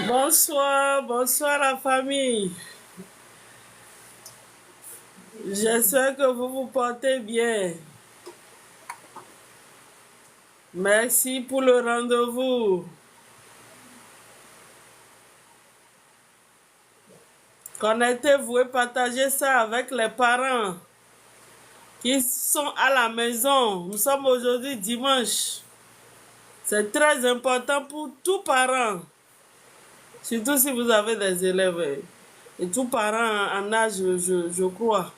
Bonsoir, bonsoir la famille. J'espère que vous vous portez bien. Merci pour le rendez-vous. Connectez-vous et partagez ça avec les parents qui sont à la maison. Nous sommes aujourd'hui dimanche. C'est très important pour tous parents, surtout si vous avez des élèves. Et tous parents en âge, je crois.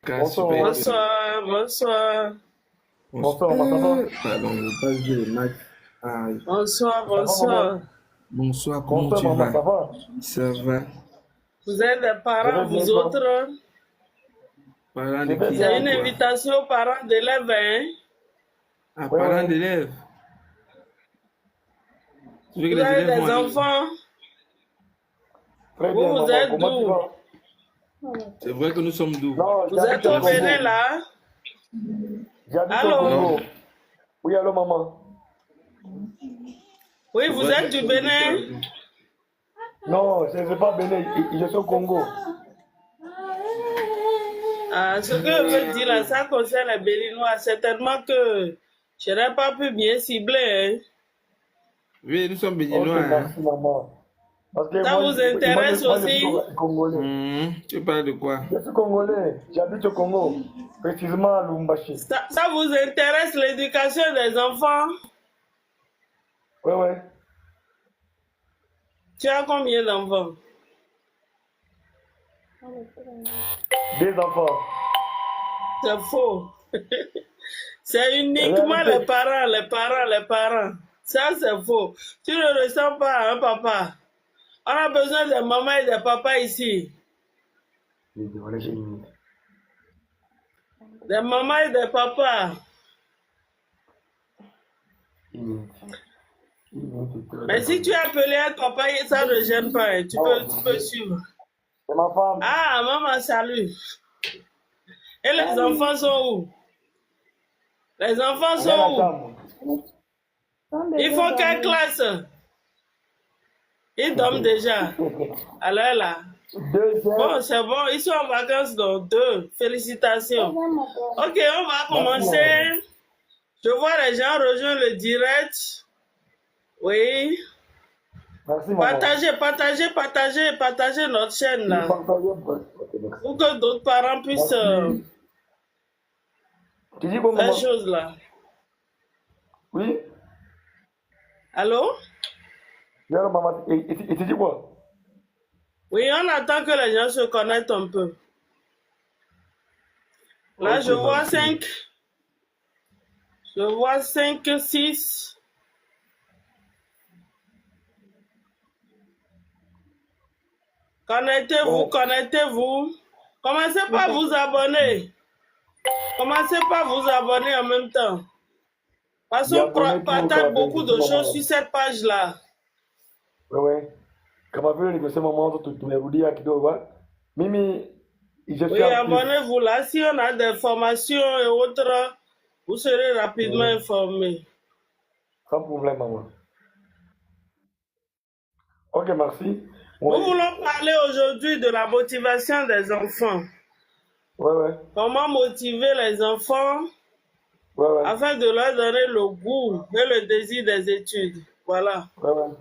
Bonsoir, bonsoir. Bonsoir, pardon, je passe le match. Bonsoir. Bonsoir, comment tu maman, vas? ça va? Ça va? Vous êtes des parents, vous autres? Parents de qui? C'est une invitation aux parents d'élèves, hein? Ah, parents d'élèves. Vous avez des enfants? Vous êtes d'où? C'est vrai que nous sommes d'où? Vous êtes au Bénin, là? Allô? Oui, allô, maman. Oui, vous êtes du Bénin? Non, je ne suis pas Bénin, je suis au Congo. Ah, ce que je veux dire là, ça concerne les Béninois. Certainement que je n'ai pas pu bien cibler. Hein? Oui, nous sommes Béninois. Okay, merci, maman. Parce que ça vous intéresse aussi? Tu parles de quoi? Je suis congolais, j'habite au Congo, précisément à Lumbashi. Ça vous intéresse l'éducation des enfants? Oui. Tu as combien d'enfants? 2 enfants. C'est faux. C'est uniquement les parents. Ça, c'est faux. Tu ne ressembles pas à un papa. On a besoin de maman et de papa ici. Des mamans et des papas. Mais si tu es appelé à papa, ça ne gêne pas. Tu peux suivre. C'est ma femme. Ah, maman, salut. Et les enfants sont où? Les enfants sont où? Ils font quelle classe? Ils dorment déjà. Alors là. Bon, c'est bon. Ils sont en vacances donc 2. Félicitations. Ok, on va commencer. Je vois les gens rejoindre le direct. Oui. Merci, maman. Partagez notre chaîne là. Pour que d'autres parents puissent tu dis quoi, maman? faire chose là. Oui? Allô? Oui, allô, maman. Et tu dis quoi? Oui, on attend que les gens se connectent un peu. Là, je vois 5. Je vois 5, 6. Connectez-vous. Commencez par vous abonner. En même temps. Parce qu'on partage beaucoup de choses sur cette page-là. Oui. Kama vile nilivyosema mwanzo, tumerudia kidogo. Mimi oui, abonnez-vous là. Si on a des formations et autres, vous serez rapidement informés. Sans problème, maman. Ok, merci. Nous voulons parler aujourd'hui de la motivation des enfants. Oui. Comment motiver les enfants afin de leur donner le goût et le désir des études. Voilà. Oui.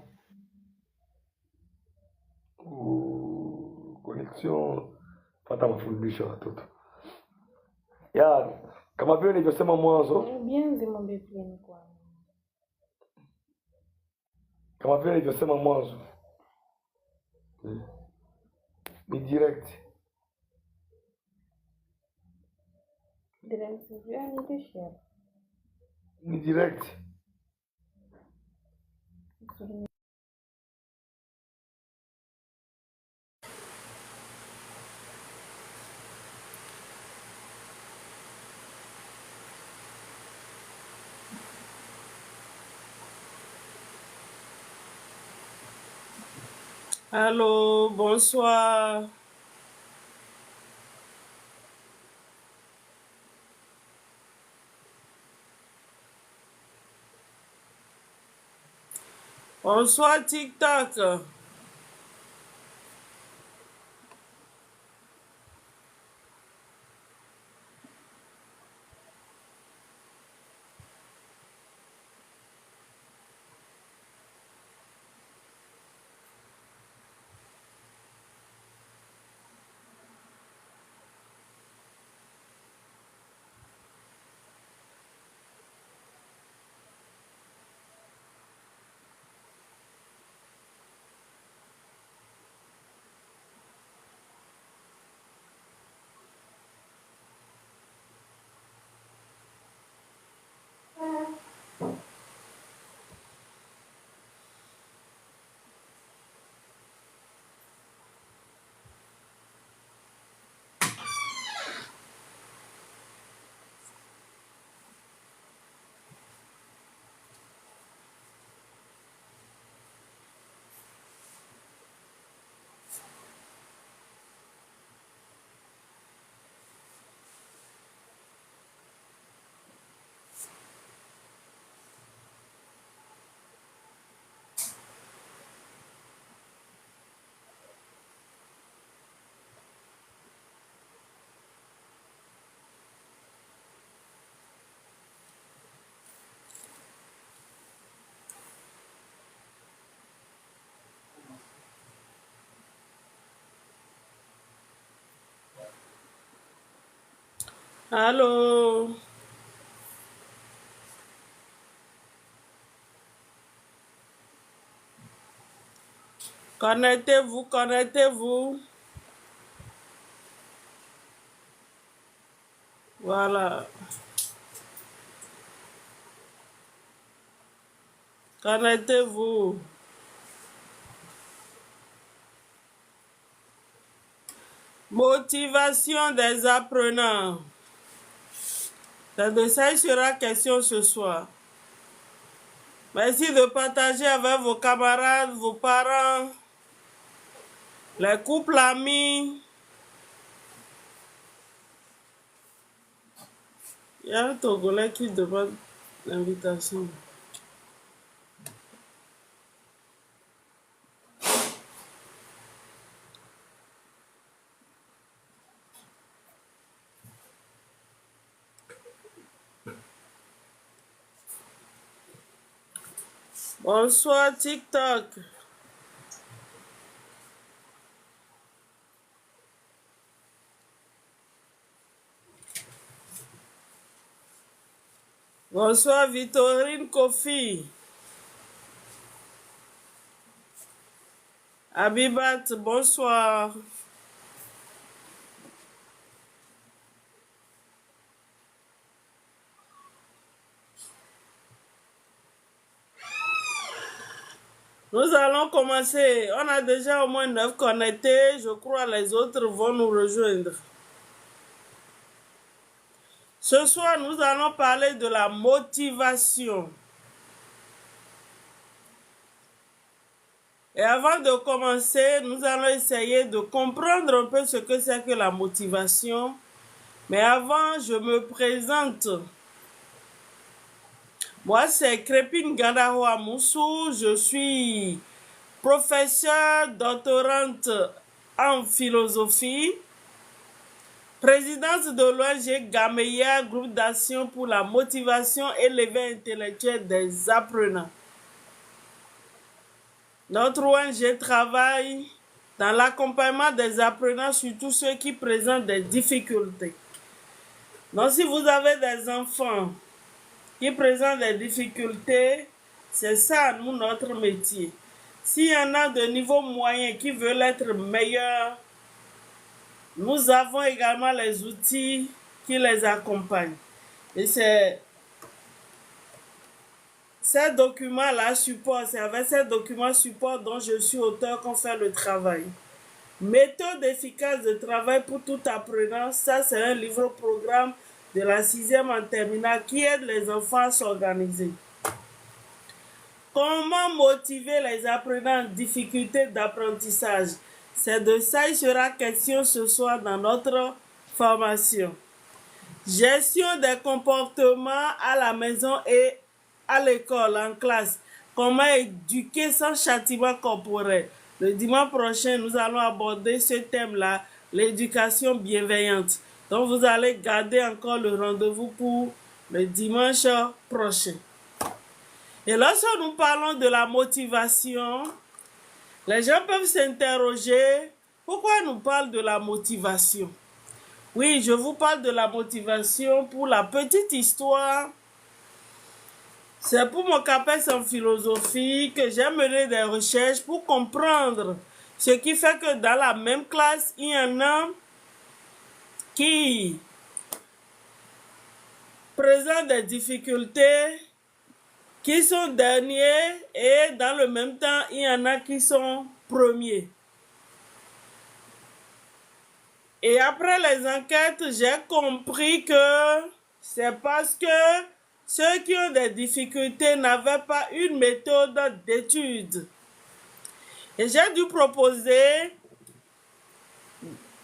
Connexion. Pata mafundisho watoto. Ya, kama vile nilivyosema mwanzo. Kama vile nilivyosema mwanzo. Ni direct. Ni direct. Allô, bonsoir. Bonsoir TikTok. Allô. Connectez-vous, connectez-vous. Voilà. Connectez-vous. Motivation des apprenants. De ça, il sera question ce soir. Merci de partager avec vos camarades, vos parents, les couples amis. Il y a un Togolais qui demande l'invitation. Bonsoir TikTok. Bonsoir Victorine Kofi. Abibat, bonsoir. Nous allons commencer. On a déjà au moins 9 connectés. Je crois les autres vont nous rejoindre. Ce soir, nous allons parler de la motivation. Et avant de commencer, nous allons essayer de comprendre un peu ce que c'est que la motivation. Mais avant, je me présente. Moi, c'est Crépine Gandahoa Moussou. Je suis professeure doctorante en philosophie, présidente de l'ONG Gameya, groupe d'action pour la motivation et l'éveil intellectuel des apprenants. Notre ONG travaille dans l'accompagnement des apprenants, surtout ceux qui présentent des difficultés. Donc, si vous avez des enfants qui présentent des difficultés, c'est ça, nous, notre métier. S'il y en a de niveau moyen qui veulent être meilleurs, nous avons également les outils qui les accompagnent. Et c'est ces documents-là support, c'est avec ces documents support dont je suis auteur qu'on fait le travail. Méthode efficace de travail pour tout apprenant, ça c'est un livre-programme de la 6e en terminale qui aide les enfants à s'organiser. Comment motiver les apprenants en difficulté d'apprentissage? C'est de ça il sera question ce soir dans notre formation. Gestion des comportements à la maison et à l'école, en classe. Comment éduquer sans châtiment corporel? Le dimanche prochain, nous allons aborder ce thème-là, l'éducation bienveillante. Donc, vous allez garder encore le rendez-vous pour le dimanche prochain. Et lorsque nous parlons de la motivation, les gens peuvent s'interroger, pourquoi nous parlons de la motivation? Oui, je vous parle de la motivation pour la petite histoire. C'est pour mon CAPES en philosophie que j'ai mené des recherches pour comprendre ce qui fait que dans la même classe, il y en a qui présentent des difficultés, qui sont derniers et dans le même temps, il y en a qui sont premiers. Et après les enquêtes, j'ai compris que c'est parce que ceux qui ont des difficultés n'avaient pas une méthode d'étude. Et j'ai dû proposer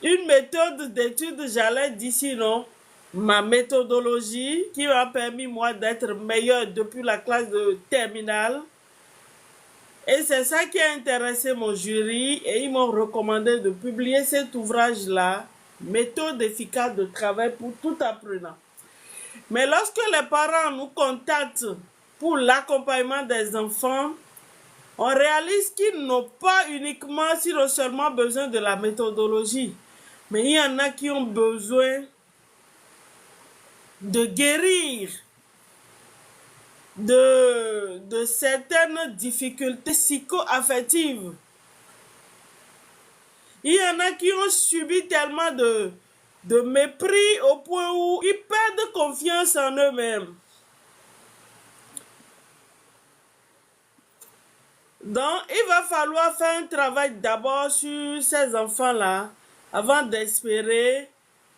une méthode d'étude, j'allais dire sinon, ma méthodologie qui m'a permis moi d'être meilleur depuis la classe de terminale. Et c'est ça qui a intéressé mon jury et ils m'ont recommandé de publier cet ouvrage-là, Méthode efficace de travail pour tout apprenant. Mais lorsque les parents nous contactent pour l'accompagnement des enfants, on réalise qu'ils n'ont pas uniquement, sinon seulement besoin de la méthodologie, mais il y en a qui ont besoin de guérir de certaines difficultés psycho-affectives. Il y en a qui ont subi tellement de mépris au point où ils perdent confiance en eux-mêmes. Donc, il va falloir faire un travail d'abord sur ces enfants-là avant d'espérer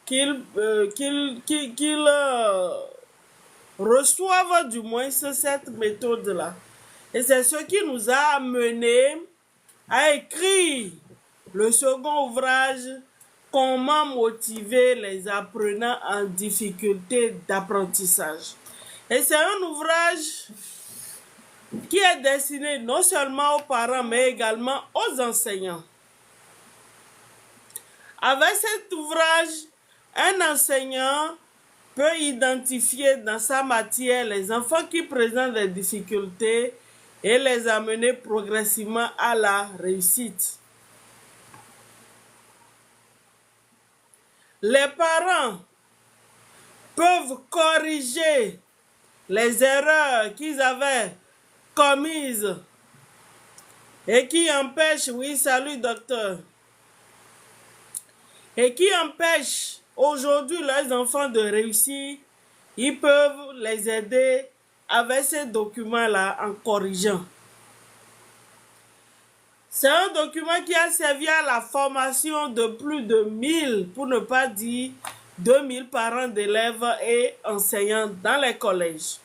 qu'ils reçoivent du moins cette méthode-là. Et c'est ce qui nous a amené à écrire le second ouvrage, Comment motiver les apprenants en difficulté d'apprentissage. Et c'est un ouvrage qui est destiné non seulement aux parents, mais également aux enseignants. Avec cet ouvrage, un enseignant peut identifier dans sa matière les enfants qui présentent des difficultés et les amener progressivement à la réussite. Les parents peuvent corriger les erreurs qu'ils avaient commises et qui empêchent, oui, salut docteur, et qui empêchent aujourd'hui leurs enfants de réussir. Ils peuvent les aider avec ces documents-là en corrigeant. C'est un document qui a servi à la formation de plus de 1000, pour ne pas dire 2000 parents d'élèves et enseignants dans les collèges.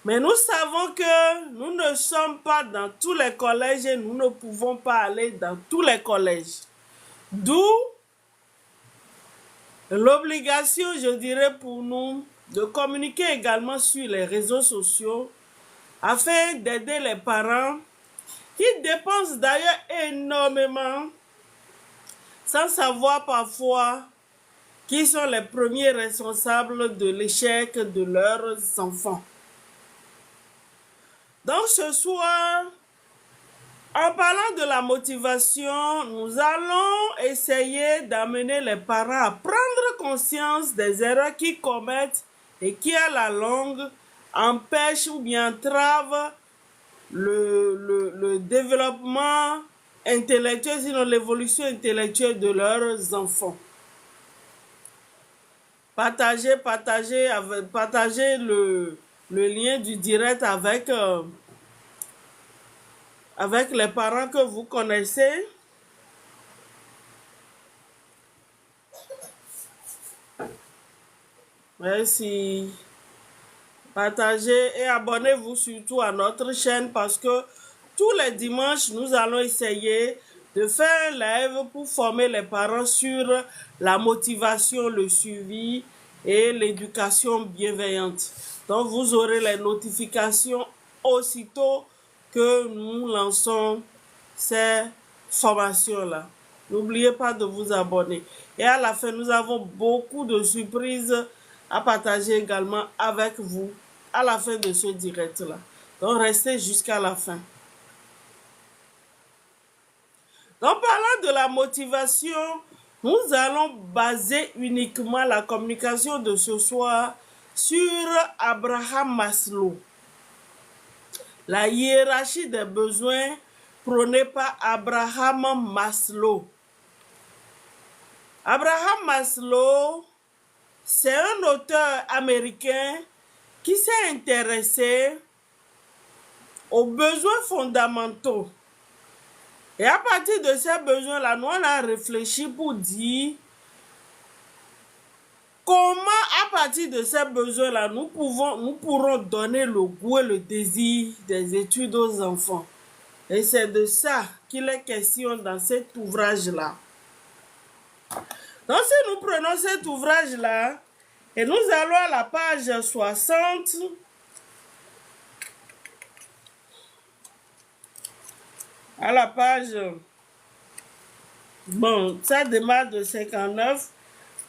Mais nous savons que nous ne sommes pas dans tous les collèges et nous ne pouvons pas aller dans tous les collèges. D'où l'obligation, je dirais, pour nous de communiquer également sur les réseaux sociaux afin d'aider les parents qui dépensent d'ailleurs énormément sans savoir parfois qui sont les premiers responsables de l'échec de leurs enfants. Donc ce soir, en parlant de la motivation, nous allons essayer d'amener les parents à prendre conscience des erreurs qu'ils commettent et qui à la longue empêchent ou bien entravent le développement intellectuel, sinon l'évolution intellectuelle de leurs enfants. Partagez le lien du direct avec les parents que vous connaissez. Merci. partagez et abonnez-vous surtout à notre chaîne parce que tous les dimanches, nous allons essayer de faire un live pour former les parents sur la motivation, le suivi et l'éducation bienveillante. Donc, vous aurez les notifications aussitôt que nous lançons ces formations-là. N'oubliez pas de vous abonner. Et à la fin, nous avons beaucoup de surprises à partager également avec vous à la fin de ce direct-là. Donc, restez jusqu'à la fin. Donc, parlant de la motivation, nous allons baser uniquement la communication de ce soir sur Abraham Maslow. La hiérarchie des besoins prônée par Abraham Maslow. Abraham Maslow, c'est un auteur américain qui s'est intéressé aux besoins fondamentaux. Et à partir de ces besoins-là, nous on a réfléchi pour dire comment, à partir de ces besoins-là, nous pourrons donner le goût et le désir des études aux enfants. Et c'est de ça qu'il est question dans cet ouvrage-là. Donc, si nous prenons cet ouvrage-là, et nous allons à la page 60, à la page, bon, ça démarre de 59,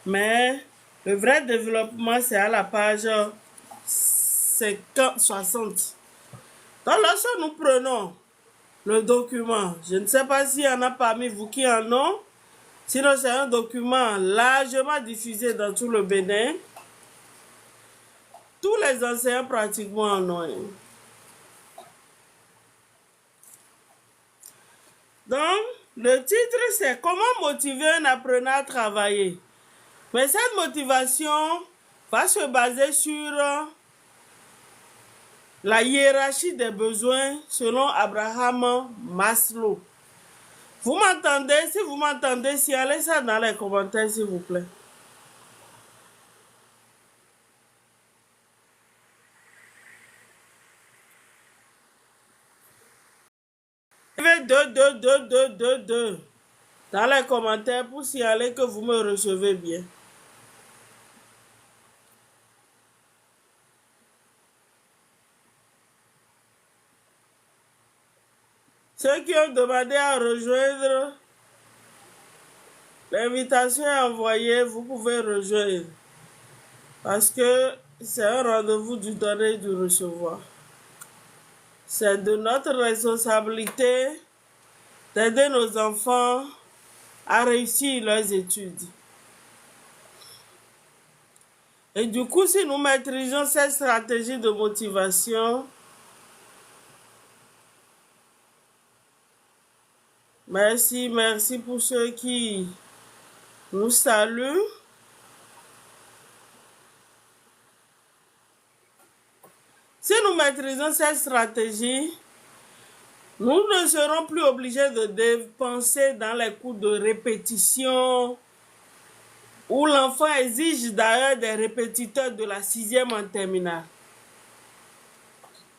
mais le vrai développement, c'est à la page 60. Donc, lorsque nous prenons le document, je ne sais pas s'il y en a parmi vous qui en ont, sinon c'est un document largement diffusé dans tout le Bénin. Tous les enseignants pratiquement en ont. Donc, le titre, c'est « Comment motiver un apprenant à travailler ?» Mais cette motivation va se baser sur la hiérarchie des besoins selon Abraham Maslow. Vous m'entendez? Si vous m'entendez, signalez ça dans les commentaires, s'il vous plaît. Deux dans les commentaires pour signaler que vous me recevez bien. Ceux qui ont demandé à rejoindre, l'invitation est envoyée, vous pouvez rejoindre. Parce que c'est un rendez-vous du donner et du recevoir. C'est de notre responsabilité d'aider nos enfants à réussir leurs études. Et du coup, si nous maîtrisons cette stratégie de motivation, merci pour ceux qui nous saluent. Si nous maîtrisons cette stratégie, nous ne serons plus obligés de dépenser dans les cours de répétition où l'enfant exige d'ailleurs des répétiteurs de la 6e en terminale.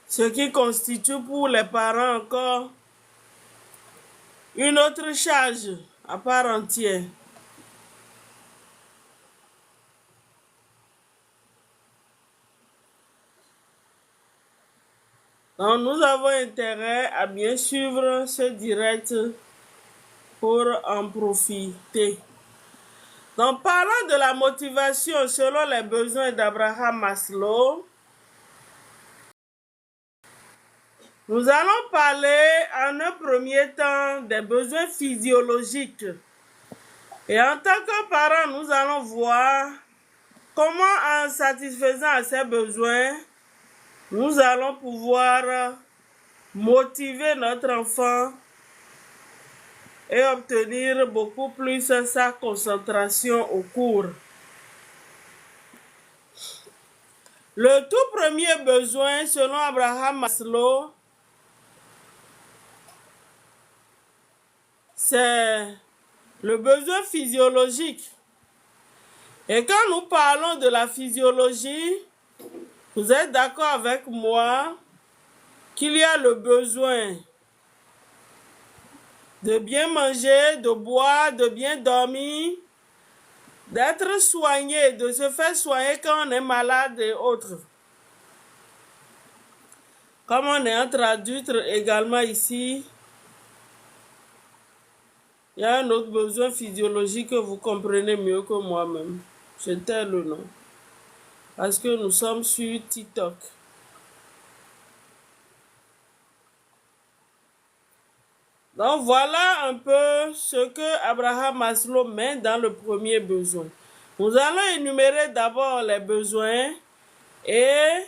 Ce qui constitue pour les parents encore une autre charge à part entière. Donc, nous avons intérêt à bien suivre ce direct pour en profiter. Donc, parlant de la motivation selon les besoins d'Abraham Maslow, nous allons parler en un premier temps des besoins physiologiques. Et en tant que parents, nous allons voir comment, en satisfaisant ces besoins, nous allons pouvoir motiver notre enfant et obtenir beaucoup plus sa concentration au cours. Le tout premier besoin, selon Abraham Maslow, c'est le besoin physiologique. Et quand nous parlons de la physiologie, Vous êtes d'accord avec moi qu'il y a le besoin de bien manger, de boire, de bien dormir, d'être soigné, de se faire soigner quand on est malade et autres. Comme on est entre adultes également ici, il y a un autre besoin physiologique que vous comprenez mieux que moi-même. Je tais le nom. Parce que nous sommes sur TikTok. Donc voilà un peu ce que Abraham Maslow met dans le premier besoin. Nous allons énumérer d'abord les besoins et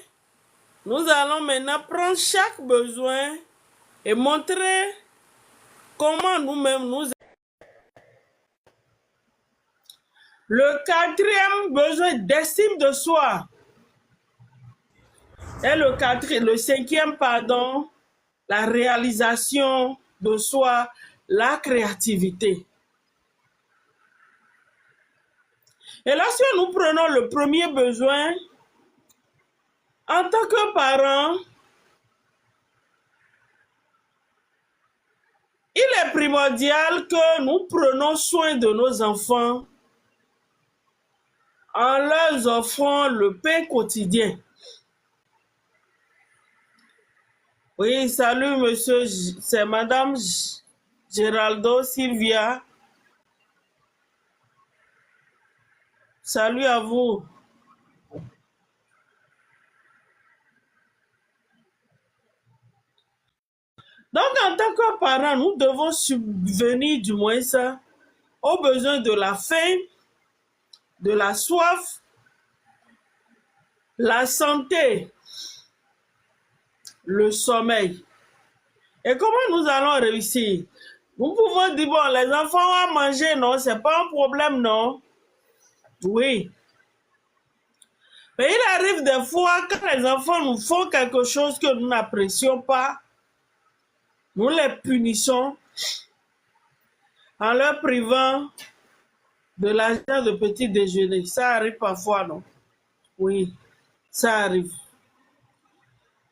nous allons maintenant prendre chaque besoin et montrer comment nous-mêmes nous... Le quatrième besoin d'estime de soi et le cinquième, pardon, la réalisation de soi, la créativité. Et lorsque nous prenons le premier besoin, en tant que parent, il est primordial que nous prenions soin de nos enfants en leur offrant le pain quotidien. Oui, salut monsieur, c'est madame Geraldo Sylvia. Salut à vous. Donc, en tant que parents, nous devons subvenir du moins ça aux besoins de la faim, de la soif, la santé, le sommeil. Et comment nous allons réussir? Nous pouvons dire, bon, les enfants vont manger, non, c'est pas un problème, non? Oui. Mais il arrive des fois quand les enfants nous font quelque chose que nous n'apprécions pas, nous les punissons en leur privant de l'argent de petit déjeuner. Ça arrive parfois, non? Oui, ça arrive.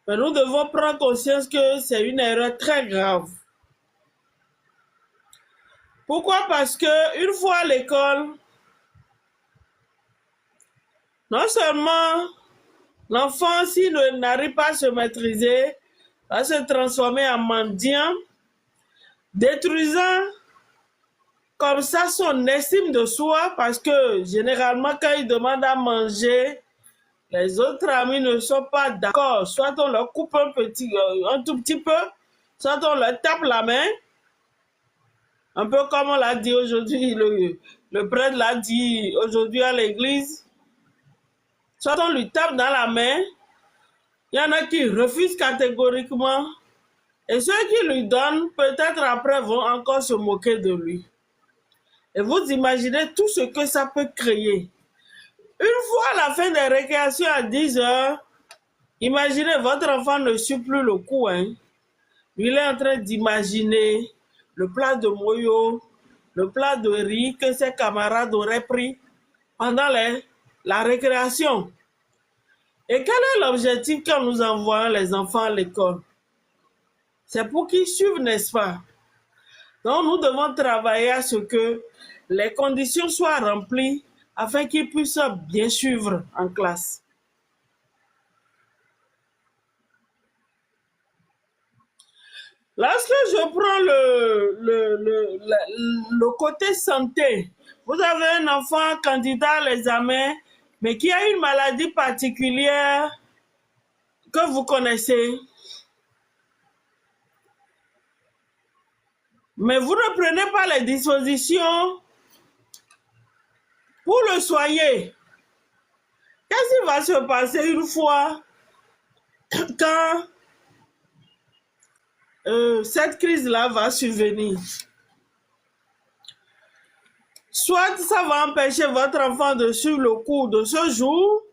Mais nous devons prendre conscience que c'est une erreur très grave. Pourquoi? Parce que une fois à l'école, non seulement l'enfant, s'il n'arrive pas à se maîtriser, va se transformer en mendiant, détruisant comme ça son estime de soi, parce que généralement quand il demande à manger, les autres amis ne sont pas d'accord. Soit on leur coupe un tout petit peu, soit on leur tape la main. Un peu comme on l'a dit aujourd'hui, le prêtre l'a dit aujourd'hui à l'église. Soit on lui tape dans la main, il y en a qui refusent catégoriquement. Et ceux qui lui donnent, peut-être après, vont encore se moquer de lui. Et vous imaginez tout ce que ça peut créer. Une fois à la fin des récréations à 10 heures, imaginez, votre enfant ne suit plus le coup. Hein. Il est en train d'imaginer le plat de moyo, le plat de riz que ses camarades auraient pris pendant la récréation. Et quel est l'objectif quand nous envoyons les enfants à l'école? C'est pour qu'ils suivent, n'est-ce pas? Donc nous devons travailler à ce que les conditions soient remplies afin qu'ils puissent bien suivre en classe. Lorsque je prends le côté santé, vous avez un enfant candidat à l'examen, mais qui a une maladie particulière que vous connaissez. Mais vous ne prenez pas les dispositions pour le soigner. Qu'est-ce qui va se passer une fois quand cette crise-là va survenir? Soit ça va empêcher votre enfant de suivre le cours de ce jour,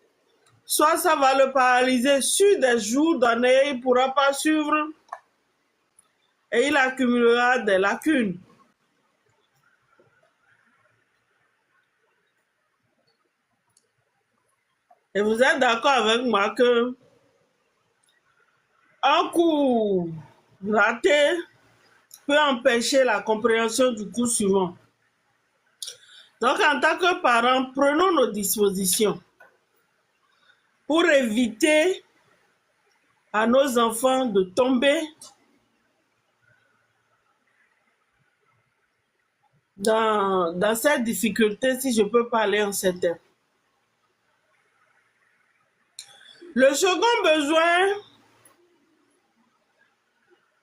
soit ça va le paralyser sur des jours donnés, il ne pourra pas suivre et il accumulera des lacunes. Et vous êtes d'accord avec moi que un cours raté peut empêcher la compréhension du cours suivant. Donc, en tant que parents, prenons nos dispositions pour éviter à nos enfants de tomber dans cette difficulté, si je peux parler en ces termes. Le second besoin,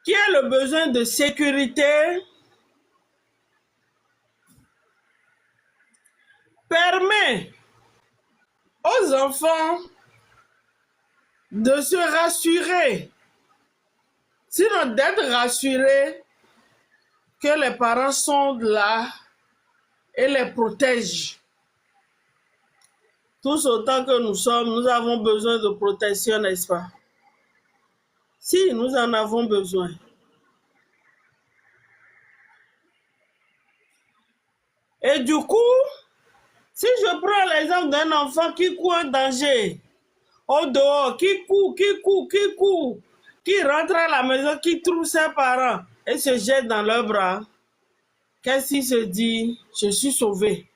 qui est le besoin de sécurité, permet aux enfants de se rassurer, sinon d'être rassurés que les parents sont là et les protègent. Tous autant que nous sommes, nous avons besoin de protection, n'est-ce pas? Si, nous en avons besoin. Et du coup, si je prends l'exemple d'un enfant qui court un danger au dehors, qui court, qui rentre à la maison, qui trouve ses parents et se jette dans leurs bras, qu'est-ce qu'il se dit? Je suis sauvé.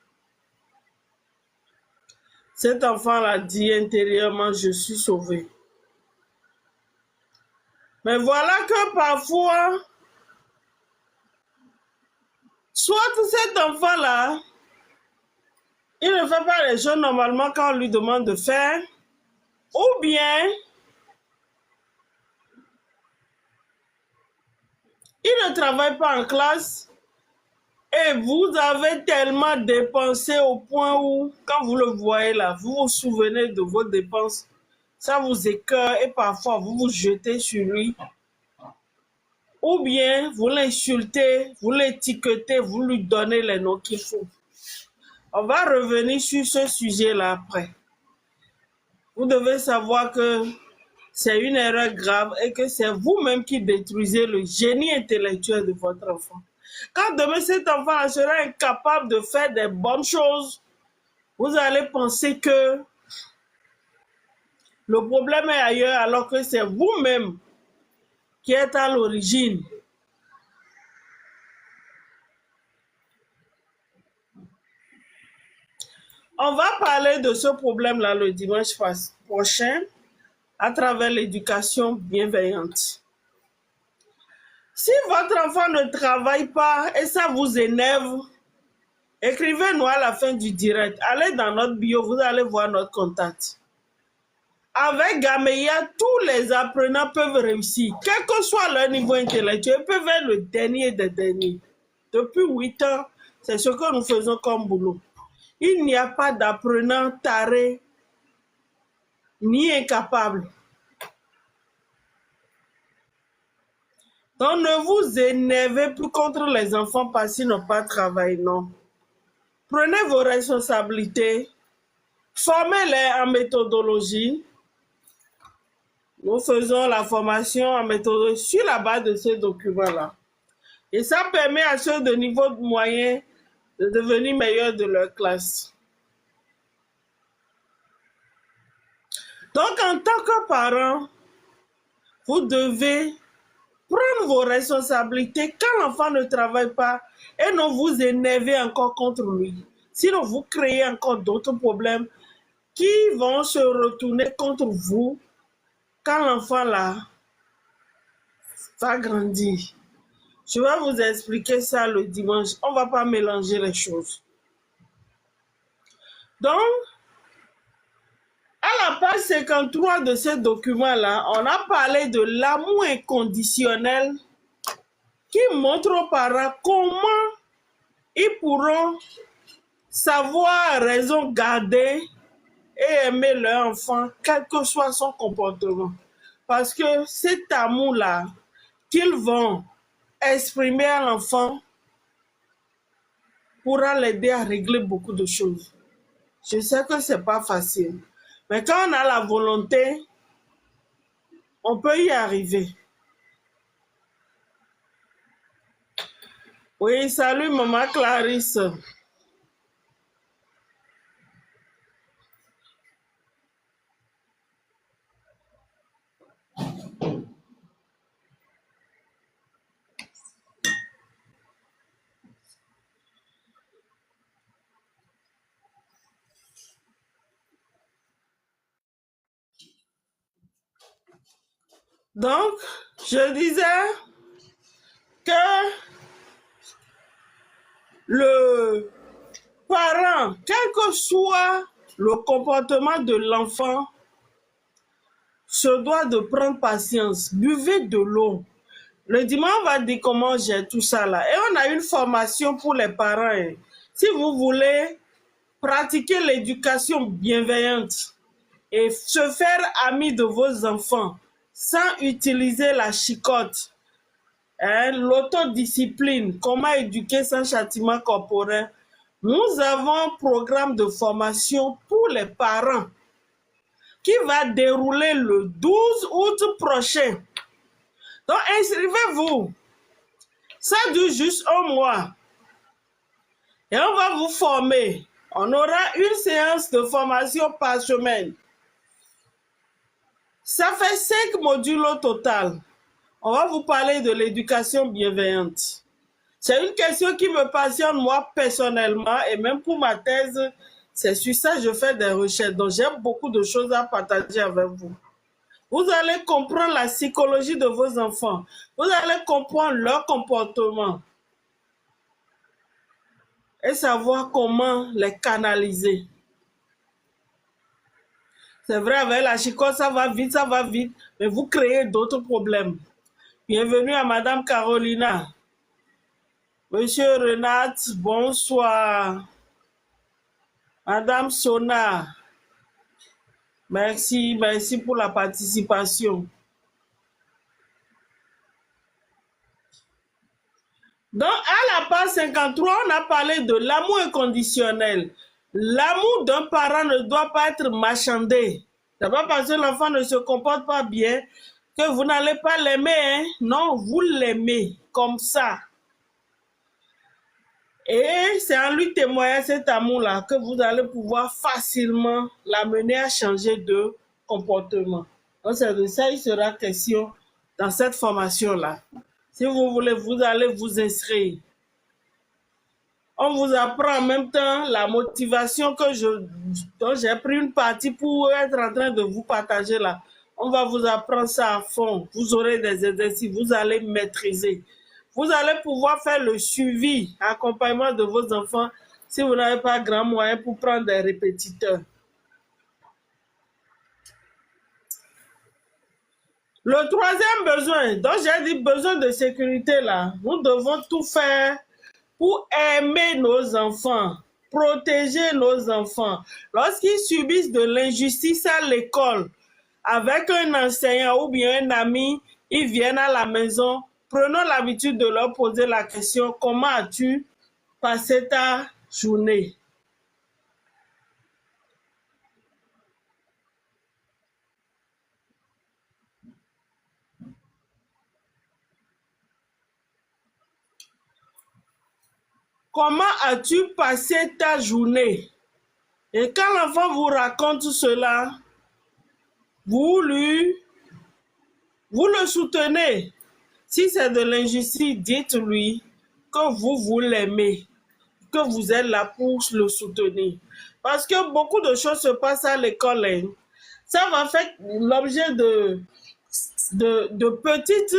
Cet enfant-là dit intérieurement, je suis sauvé. Mais voilà que parfois, soit cet enfant-là, il ne fait pas les choses normalement quand on lui demande de faire, ou bien il ne travaille pas en classe et vous avez tellement dépensé au point où, quand vous le voyez là, vous vous souvenez de vos dépenses, ça vous écoeure et parfois vous vous jetez sur lui. Ou bien vous l'insultez, vous l'étiquetez, vous lui donnez les noms qu'il faut. On va revenir sur ce sujet-là après. Vous devez savoir que c'est une erreur grave et que c'est vous-même qui détruisez le génie intellectuel de votre enfant. Quand demain cet enfant sera incapable de faire des bonnes choses, vous allez penser que le problème est ailleurs alors que c'est vous-même qui êtes à l'origine. On va parler de ce problème-là le dimanche prochain à travers l'éducation bienveillante. Si votre enfant ne travaille pas et ça vous énerve, écrivez-nous à la fin du direct. Allez dans notre bio, vous allez voir notre contact. Avec Gameya, tous les apprenants peuvent réussir. Quel que soit leur niveau intellectuel, ils peuvent être le dernier des derniers. Depuis 8 ans, c'est ce que nous faisons comme boulot. Il n'y a pas d'apprenant taré ni incapable. Donc ne vous énervez plus contre les enfants parce qu'ils n'ont pas travaillé, non. Prenez vos responsabilités, formez-les en méthodologie. Nous faisons la formation en méthodologie sur la base de ces documents-là. Et ça permet à ceux de niveau moyen de devenir meilleurs de leur classe. Donc, en tant que parent, vous devez prendre vos responsabilités quand l'enfant ne travaille pas et non vous énerver encore contre lui. Sinon, vous créez encore d'autres problèmes qui vont se retourner contre vous quand l'enfant là va grandir. Je vais vous expliquer ça le dimanche. On ne va pas mélanger les choses. Donc, à la page 53 de ce document-là, on a parlé de l'amour inconditionnel qui montre aux parents comment ils pourront savoir raison garder et aimer leur enfant, quel que soit son comportement. Parce que cet amour-là qu'ils vont exprimer à l'enfant pourra l'aider à régler beaucoup de choses. Je sais que ce n'est pas facile. Mais quand on a la volonté, on peut y arriver. Oui, salut maman Clarisse. Donc, je disais que le parent, quel que soit le comportement de l'enfant, se doit de prendre patience. Buvez de l'eau. Le dimanche, on va dire comment j'ai tout ça là. Et on a une formation pour les parents. Hein. Si vous voulez pratiquer l'éducation bienveillante et se faire ami de vos enfants sans utiliser la chicotte, hein, l'autodiscipline, comment éduquer sans châtiment corporel, nous avons un programme de formation pour les parents qui va dérouler le 12 août prochain. Donc, inscrivez-vous. Ça dure juste un mois. Et on va vous former. On aura une séance de formation par semaine. Ça fait 5 modules au total. On va vous parler de l'éducation bienveillante. C'est une question qui me passionne moi personnellement et même pour ma thèse, c'est sur ça que je fais des recherches. Donc j'ai beaucoup de choses à partager avec vous. Vous allez comprendre la psychologie de vos enfants. Vous allez comprendre leur comportement et savoir comment les canaliser. C'est vrai, avec la chicotte, ça va vite, mais vous créez d'autres problèmes. Bienvenue à Madame Carolina. Monsieur Renat, bonsoir. Madame Sona, merci pour la participation. Donc, à la page 53, on a parlé de l'amour inconditionnel. L'amour d'un parent ne doit pas être marchandé. C'est pas parce que l'enfant ne se comporte pas bien que vous n'allez pas l'aimer. Hein? Non, vous l'aimez comme ça. Et c'est en lui témoignant cet amour-là que vous allez pouvoir facilement l'amener à changer de comportement. Donc, c'est de ça qu'il sera question dans cette formation-là. Si vous voulez, vous allez vous inscrire. On vous apprend en même temps la motivation dont j'ai pris une partie pour être en train de vous partager là. On va vous apprendre ça à fond. Vous aurez des exercices, vous allez maîtriser. Vous allez pouvoir faire le suivi, accompagnement de vos enfants si vous n'avez pas grand moyen pour prendre des répétiteurs. Le troisième besoin, donc j'ai dit besoin de sécurité là, nous devons tout faire pour aimer nos enfants, protéger nos enfants. Lorsqu'ils subissent de l'injustice à l'école, avec un enseignant ou bien un ami, ils viennent à la maison, prenons l'habitude de leur poser la question, comment as-tu passé ta journée? Comment as-tu passé ta journée? Et quand l'enfant vous raconte cela, vous le soutenez. Si c'est de l'injustice, dites-lui que vous l'aimez, que vous êtes là pour le soutenir. Parce que beaucoup de choses se passent à l'école. Hein. Ça va faire l'objet de petites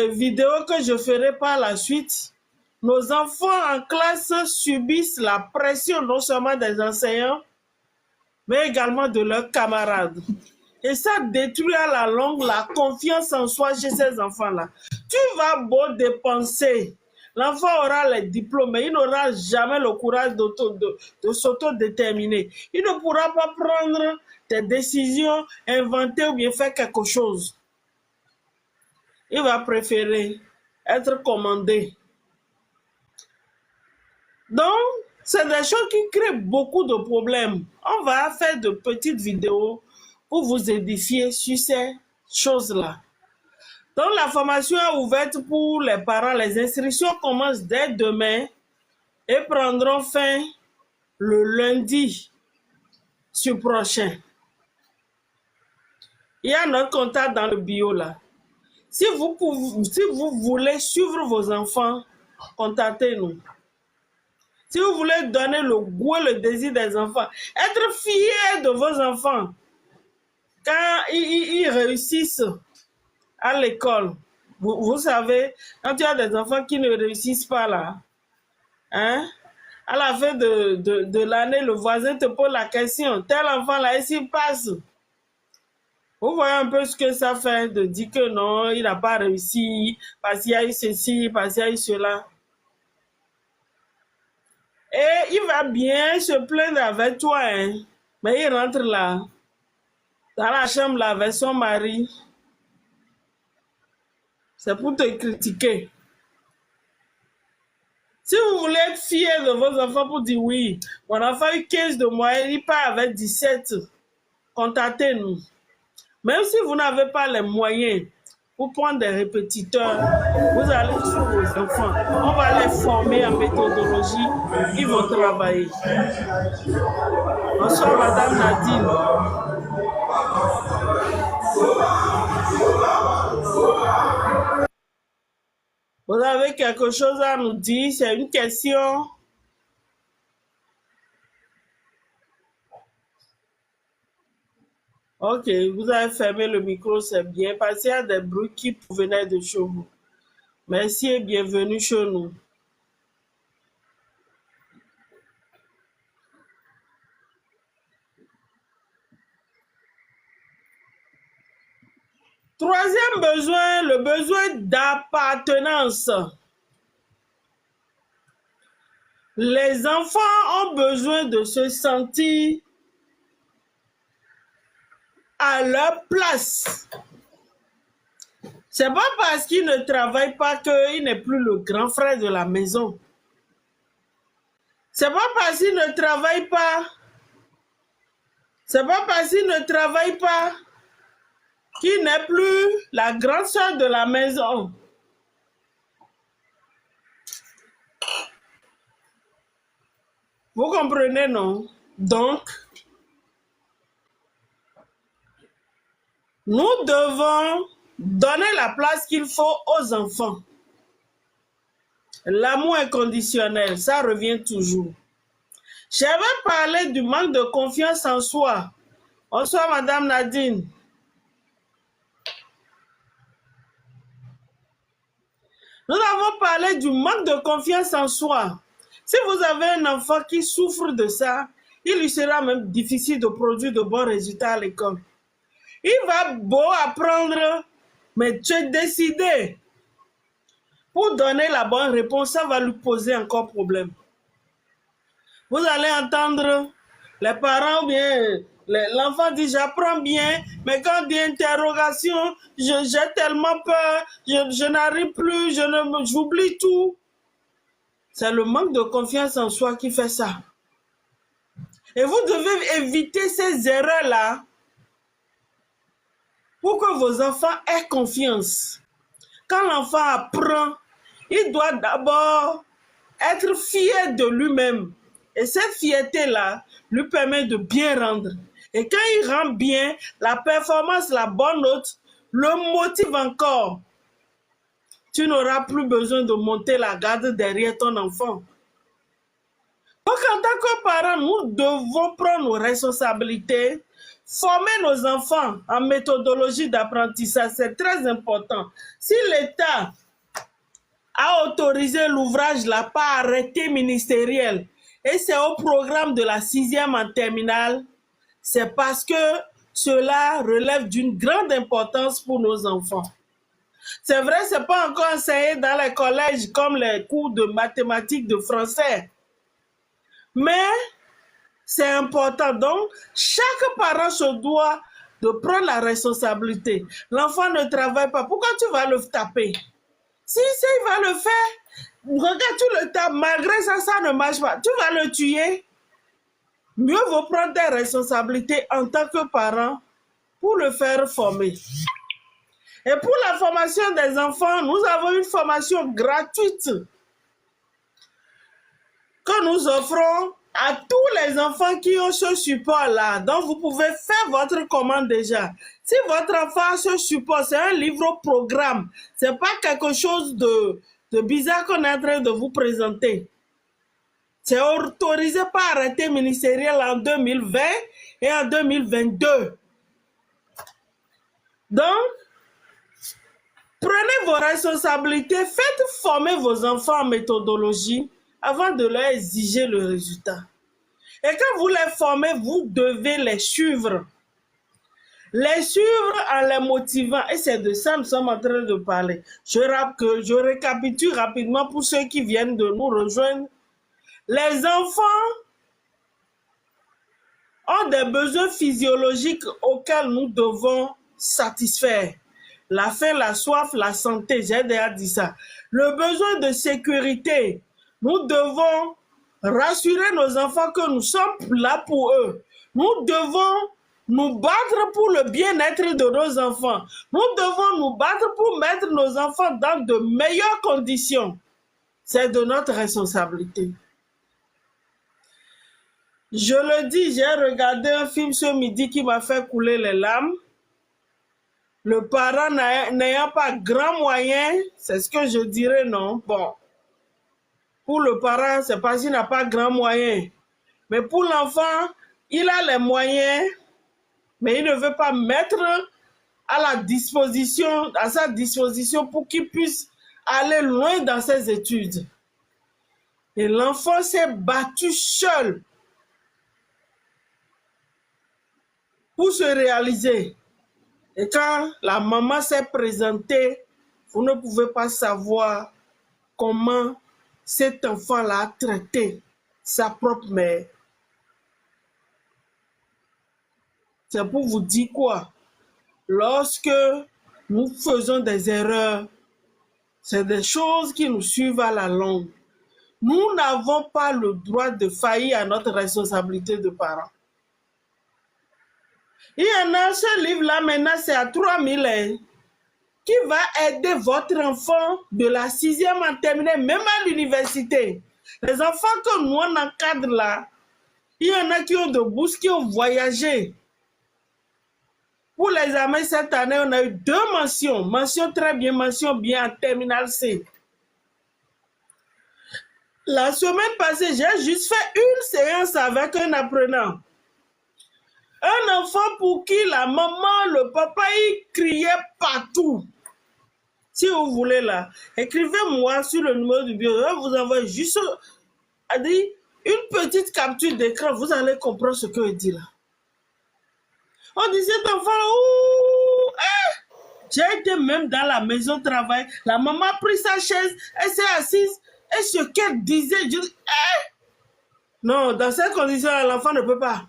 vidéos que je ferai par la suite. Nos enfants en classe subissent la pression non seulement des enseignants, mais également de leurs camarades. Et ça détruit à la longue la confiance en soi chez ces enfants-là. Tu vas beau dépenser, l'enfant aura les diplômes, mais il n'aura jamais le courage de s'autodéterminer. Il ne pourra pas prendre des décisions, inventer ou bien faire quelque chose. Il va préférer être commandé. Donc, c'est des choses qui créent beaucoup de problèmes. On va faire de petites vidéos pour vous édifier sur ces choses-là. Donc, la formation est ouverte pour les parents. Les inscriptions commencent dès demain et prendront fin le lundi prochain. Il y a notre contact dans le bio là. Si vous voulez suivre vos enfants, contactez-nous. Si vous voulez donner le goût et le désir des enfants, être fier de vos enfants, quand ils réussissent, à l'école. Vous savez, quand tu as des enfants qui ne réussissent pas là, hein, à la fin de l'année, le voisin te pose la question, tel enfant là, est-ce qu'il passe? Vous voyez un peu ce que ça fait de dire que non, il n'a pas réussi, parce qu'il y a eu ceci, parce qu'il y a eu cela. Et il va bien se plaindre avec toi, hein. Mais il rentre là, dans la chambre là, avec son mari. C'est pour te critiquer. Si vous voulez être fier de vos enfants pour dire oui, mon enfant a eu 15 de moyenne, il part avec 17, contactez-nous. Même si vous n'avez pas les moyens pour prendre des répétiteurs, vous allez sur vos enfants. On va les former en méthodologie, ils vont travailler. Bonsoir, Madame Nadine. Vous avez quelque chose à nous dire? C'est une question? Ok, vous avez fermé le micro, c'est bien, parce qu'il y a des bruits qui provenaient de chez vous. Merci et bienvenue chez nous. Troisième besoin, le besoin d'appartenance. Les enfants ont besoin de se sentir à leur place. C'est pas parce qu'il ne travaille pas qu'il n'est plus le grand frère de la maison. C'est pas parce qu'il ne travaille pas. C'est pas parce qu'il ne travaille pas qu'il n'est plus la grande soeur de la maison. Vous comprenez, non? Donc, nous devons donner la place qu'il faut aux enfants. L'amour inconditionnel, ça revient toujours. J'avais parlé du manque de confiance en soi. Bonsoir, Madame Nadine. Nous avons parlé du manque de confiance en soi. Si vous avez un enfant qui souffre de ça, il lui sera même difficile de produire de bons résultats à l'école. Il va beau apprendre, mais tu es décidé. Pour donner la bonne réponse, ça va lui poser encore problème. Vous allez entendre les parents ou bien l'enfant dit j'apprends bien, mais quand il y a interrogation, j'ai tellement peur, je n'arrive plus, j'oublie tout. C'est le manque de confiance en soi qui fait ça. Et vous devez éviter ces erreurs-là pour que vos enfants aient confiance. Quand l'enfant apprend, il doit d'abord être fier de lui-même. Et cette fierté-là lui permet de bien rendre. Et quand il rend bien, la performance, la bonne note, le motive encore. Tu n'auras plus besoin de monter la garde derrière ton enfant. Donc, en tant que parents, nous devons prendre nos responsabilités, former nos enfants en méthodologie d'apprentissage. C'est très important. Si l'État a autorisé l'ouvrage là par arrêté ministériel et c'est au programme de la 6e en terminale, c'est parce que cela relève d'une grande importance pour nos enfants. C'est vrai, ce n'est pas encore enseigné dans les collèges comme les cours de mathématiques, de français. Mais c'est important. Donc, chaque parent se doit de prendre la responsabilité. L'enfant ne travaille pas. Pourquoi tu vas le taper? Si il va le faire, regarde, tu le tapes. Malgré ça, ça ne marche pas. Tu vas le tuer. Mieux vaut prendre tes responsabilités en tant que parent pour le faire former. Et pour la formation des enfants, nous avons une formation gratuite que nous offrons à tous les enfants qui ont ce support-là. Donc, vous pouvez faire votre commande déjà. Si votre enfant a ce support, c'est un livre-programme. Ce n'est pas quelque chose de bizarre qu'on est en train de vous présenter. C'est autorisé par arrêté ministériel en 2020 et en 2022. Donc, Prenez vos responsabilités, faites former vos enfants en méthodologie avant de leur exiger le résultat. Et quand vous les formez, vous devez les suivre. Les suivre en les motivant. Et c'est de ça que nous sommes en train de parler. Je récapitule rapidement pour ceux qui viennent de nous rejoindre. Les enfants ont des besoins physiologiques auxquels nous devons satisfaire. La faim, la soif, la santé, j'ai déjà dit ça. Le besoin de sécurité, nous devons rassurer nos enfants que nous sommes là pour eux. Nous devons nous battre pour le bien-être de nos enfants. Nous devons nous battre pour mettre nos enfants dans de meilleures conditions. C'est de notre responsabilité. Je le dis, j'ai regardé un film ce midi qui m'a fait couler les larmes. Le parent n'ayant pas grand moyen, c'est ce que je dirais, non. Bon, pour le parent, c'est parce qu'il n'a pas grand moyen. Mais pour l'enfant, il a les moyens, mais il ne veut pas mettre à sa disposition pour qu'il puisse aller loin dans ses études. Et l'enfant s'est battu seul pour se réaliser. Et quand la maman s'est présentée, vous ne pouvez pas savoir comment cet enfant-là a traité sa propre mère. C'est pour vous dire quoi? Lorsque nous faisons des erreurs, c'est des choses qui nous suivent à la longue. Nous n'avons pas le droit de faillir à notre responsabilité de parents. Il y en a, ce livre-là, maintenant, c'est à 3 000 qui va aider votre enfant de la 6e en terminale, même à l'université. Les enfants que nous, on encadre là, il y en a qui ont de bourses, qui ont voyagé. Pour les examens, cette année, on a eu 2 mentions. Mention très bien, mention bien en terminale C. La semaine passée, j'ai juste fait une séance avec un apprenant. Un enfant pour qui la maman, le papa, il criait partout. Si vous voulez là, écrivez-moi sur le numéro du bureau. Je vous envoie juste une petite capture d'écran. Vous allez comprendre ce que je dis là. On dit cet enfant, j'ai été même dans la maison de travail. La maman a pris sa chaise, elle s'est assise. Et ce qu'elle disait, je dis, non, dans ces conditions-là, l'enfant ne peut pas.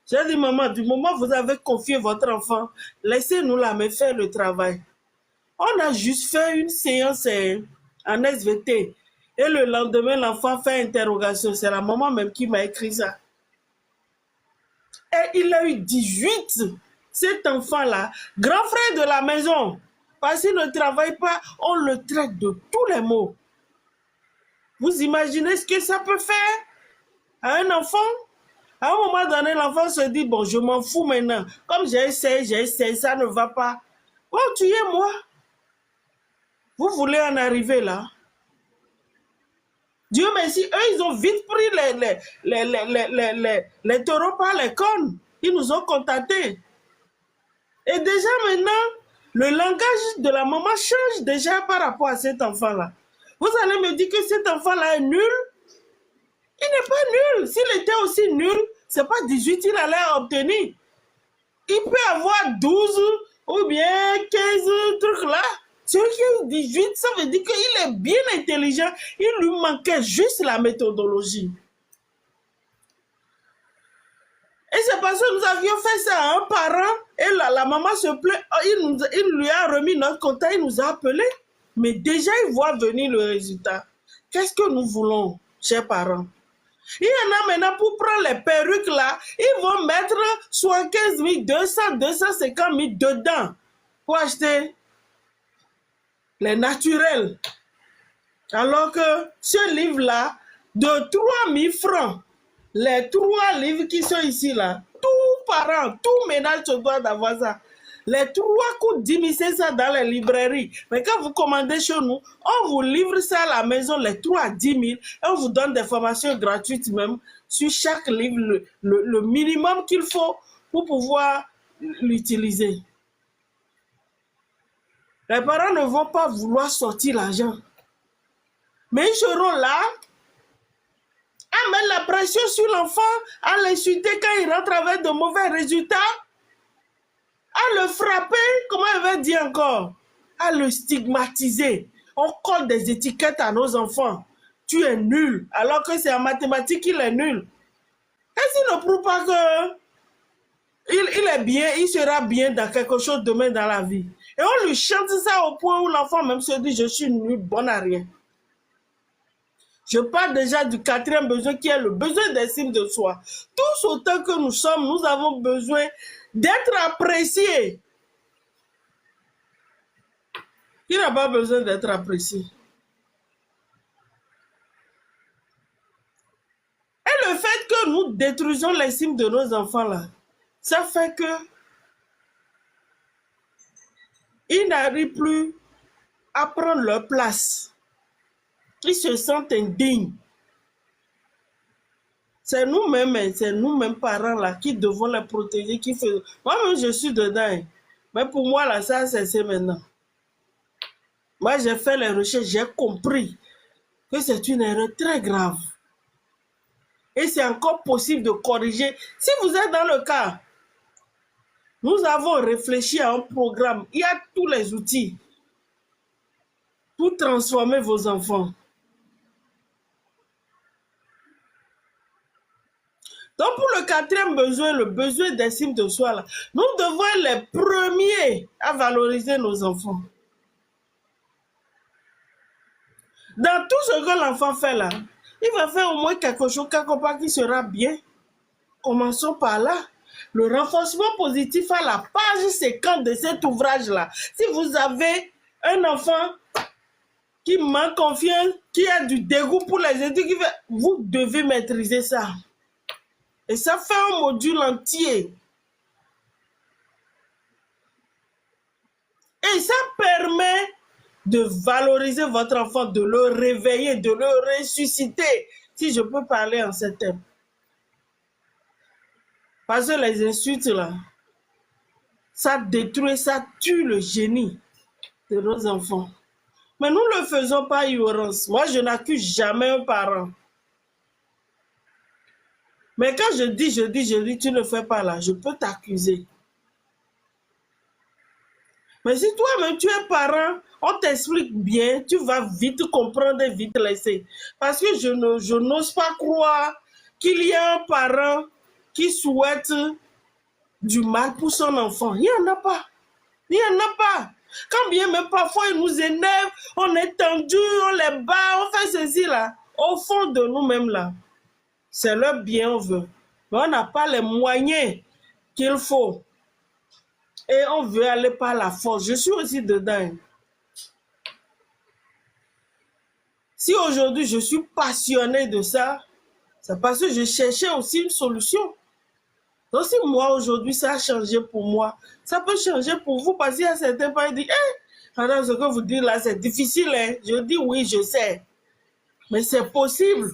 J'ai dit, maman, du moment où vous avez confié votre enfant, laissez-nous la me faire le travail. On a juste fait une séance en SVT. Et le lendemain, l'enfant fait interrogation. C'est la maman même qui m'a écrit ça. Et il a eu 18. Cet enfant-là, grand frère de la maison, parce qu'il ne travaille pas, on le traite de tous les maux. Vous imaginez ce que ça peut faire à un enfant? À un moment donné, l'enfant se dit, bon, je m'en fous maintenant. Comme j'ai essayé, ça ne va pas. Oh, tuez-moi. Vous voulez en arriver là? Dieu merci, eux, ils ont vite pris les taureaux par les cornes. Ils nous ont contactés. Et déjà maintenant, le langage de la maman change déjà par rapport à cet enfant-là. Vous allez me dire que cet enfant-là est nul? Il n'est pas nul. S'il était aussi nul, c'est pas 18 qu'il allait obtenir. Il peut avoir 12 ou bien 15 trucs là. Celui qui a 18, ça veut dire qu'il est bien intelligent. Il lui manquait juste la méthodologie. Et c'est parce que nous avions fait ça à un parent et la maman se plaint. Il lui a remis notre contact, il nous a appelés. Mais déjà, il voit venir le résultat. Qu'est-ce que nous voulons, chers parents? Il y en a maintenant pour prendre les perruques là, ils vont mettre 75 000, 200, 250 000 dedans pour acheter les naturels. Alors que ce livre-là, de 3 000 francs, les 3 livres qui sont ici là, tout parent, tout ménage se doit d'avoir ça. Les 3 coûtent 10 000, c'est ça dans les librairies. Mais quand vous commandez chez nous, on vous livre ça à la maison, les 3 à 10 000, et on vous donne des formations gratuites même sur chaque livre, le minimum qu'il faut pour pouvoir l'utiliser. Les parents ne vont pas vouloir sortir l'argent. Mais ils seront là à mettre la pression sur l'enfant, à l'insulter quand il rentre avec de mauvais résultats, à le frapper, comment il va dire encore, à le stigmatiser. On colle des étiquettes à nos enfants. Tu es nul, alors que c'est en mathématiques qu'il est nul. Est-ce qu'il ne prouve pas que il est bien, il sera bien dans quelque chose demain dans la vie? Et on lui chante ça au point où l'enfant même se dit, je suis nul, bon à rien. Je parle déjà du quatrième besoin qui est le besoin d'estime de soi. Tous autant que nous sommes, nous avons besoin d'être appréciés. Qui n'a pas besoin d'être apprécié? Et le fait que nous détruisons l'estime de nos enfants là, ça fait que ils n'arrivent plus à prendre leur place. Ils se sentent indignes. C'est nous-mêmes parents là qui devons les protéger, qui faisons. Moi-même, je suis dedans. Mais pour moi, là, ça, c'est maintenant. Moi, j'ai fait les recherches, j'ai compris que c'est une erreur très grave. Et c'est encore possible de corriger. Si vous êtes dans le cas, nous avons réfléchi à un programme. Il y a tous les outils pour transformer vos enfants. Donc, pour le quatrième besoin, le besoin d'estime de soi, là, nous devons être les premiers à valoriser nos enfants. Dans tout ce que l'enfant fait là, il va faire au moins quelque chose, quelque part qui sera bien. Commençons par là. Le renforcement positif à la page 50 de cet ouvrage-là. Si vous avez un enfant qui manque confiance, qui a du dégoût pour les études, vous devez maîtriser ça. Et ça fait un module entier. Et ça permet de valoriser votre enfant, de le réveiller, de le ressusciter, si je peux parler en ces termes. Parce que les insultes, là, ça détruit, ça tue le génie de nos enfants. Mais nous ne le faisons pas, ignorance. Moi, je n'accuse jamais un parent. Mais quand je dis, tu ne fais pas là, je peux t'accuser. Mais si toi-même tu es parent, on t'explique bien, tu vas vite comprendre et vite laisser. Parce que je n'ose pas croire qu'il y a un parent qui souhaite du mal pour son enfant. Il n'y en a pas. Il n'y en a pas. Quand bien même parfois ils nous énervent, on est tendu, on les bat, on fait ceci là. Au fond de nous-mêmes là, c'est leur bien on veut. Mais on n'a pas les moyens qu'il faut. Et on veut aller par la force. Je suis aussi dedans. Si aujourd'hui je suis passionnée de ça, c'est parce que je cherchais aussi une solution. Donc si moi aujourd'hui ça a changé pour moi, ça peut changer pour vous parce qu'il y a certains parents qui disent ce que vous dites là c'est difficile. Hein? Je dis oui, je sais. Mais c'est possible.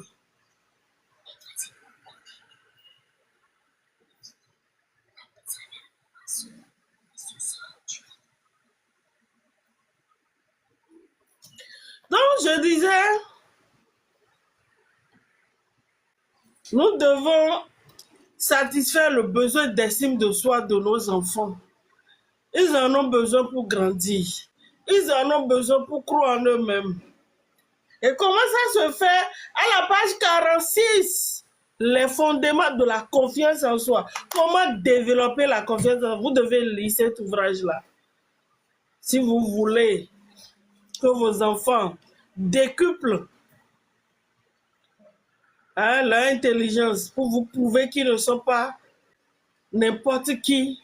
Donc je disais, nous devons satisfaire le besoin d'estime de soi de nos enfants. Ils en ont besoin pour grandir. Ils en ont besoin pour croire en eux-mêmes. Et comment ça se fait? À la page 46, les fondements de la confiance en soi. Comment développer la confiance en soi? Vous devez lire cet ouvrage-là. Si vous voulez que vos enfants décuplent leur intelligence pour vous prouver qu'ils ne sont pas n'importe qui,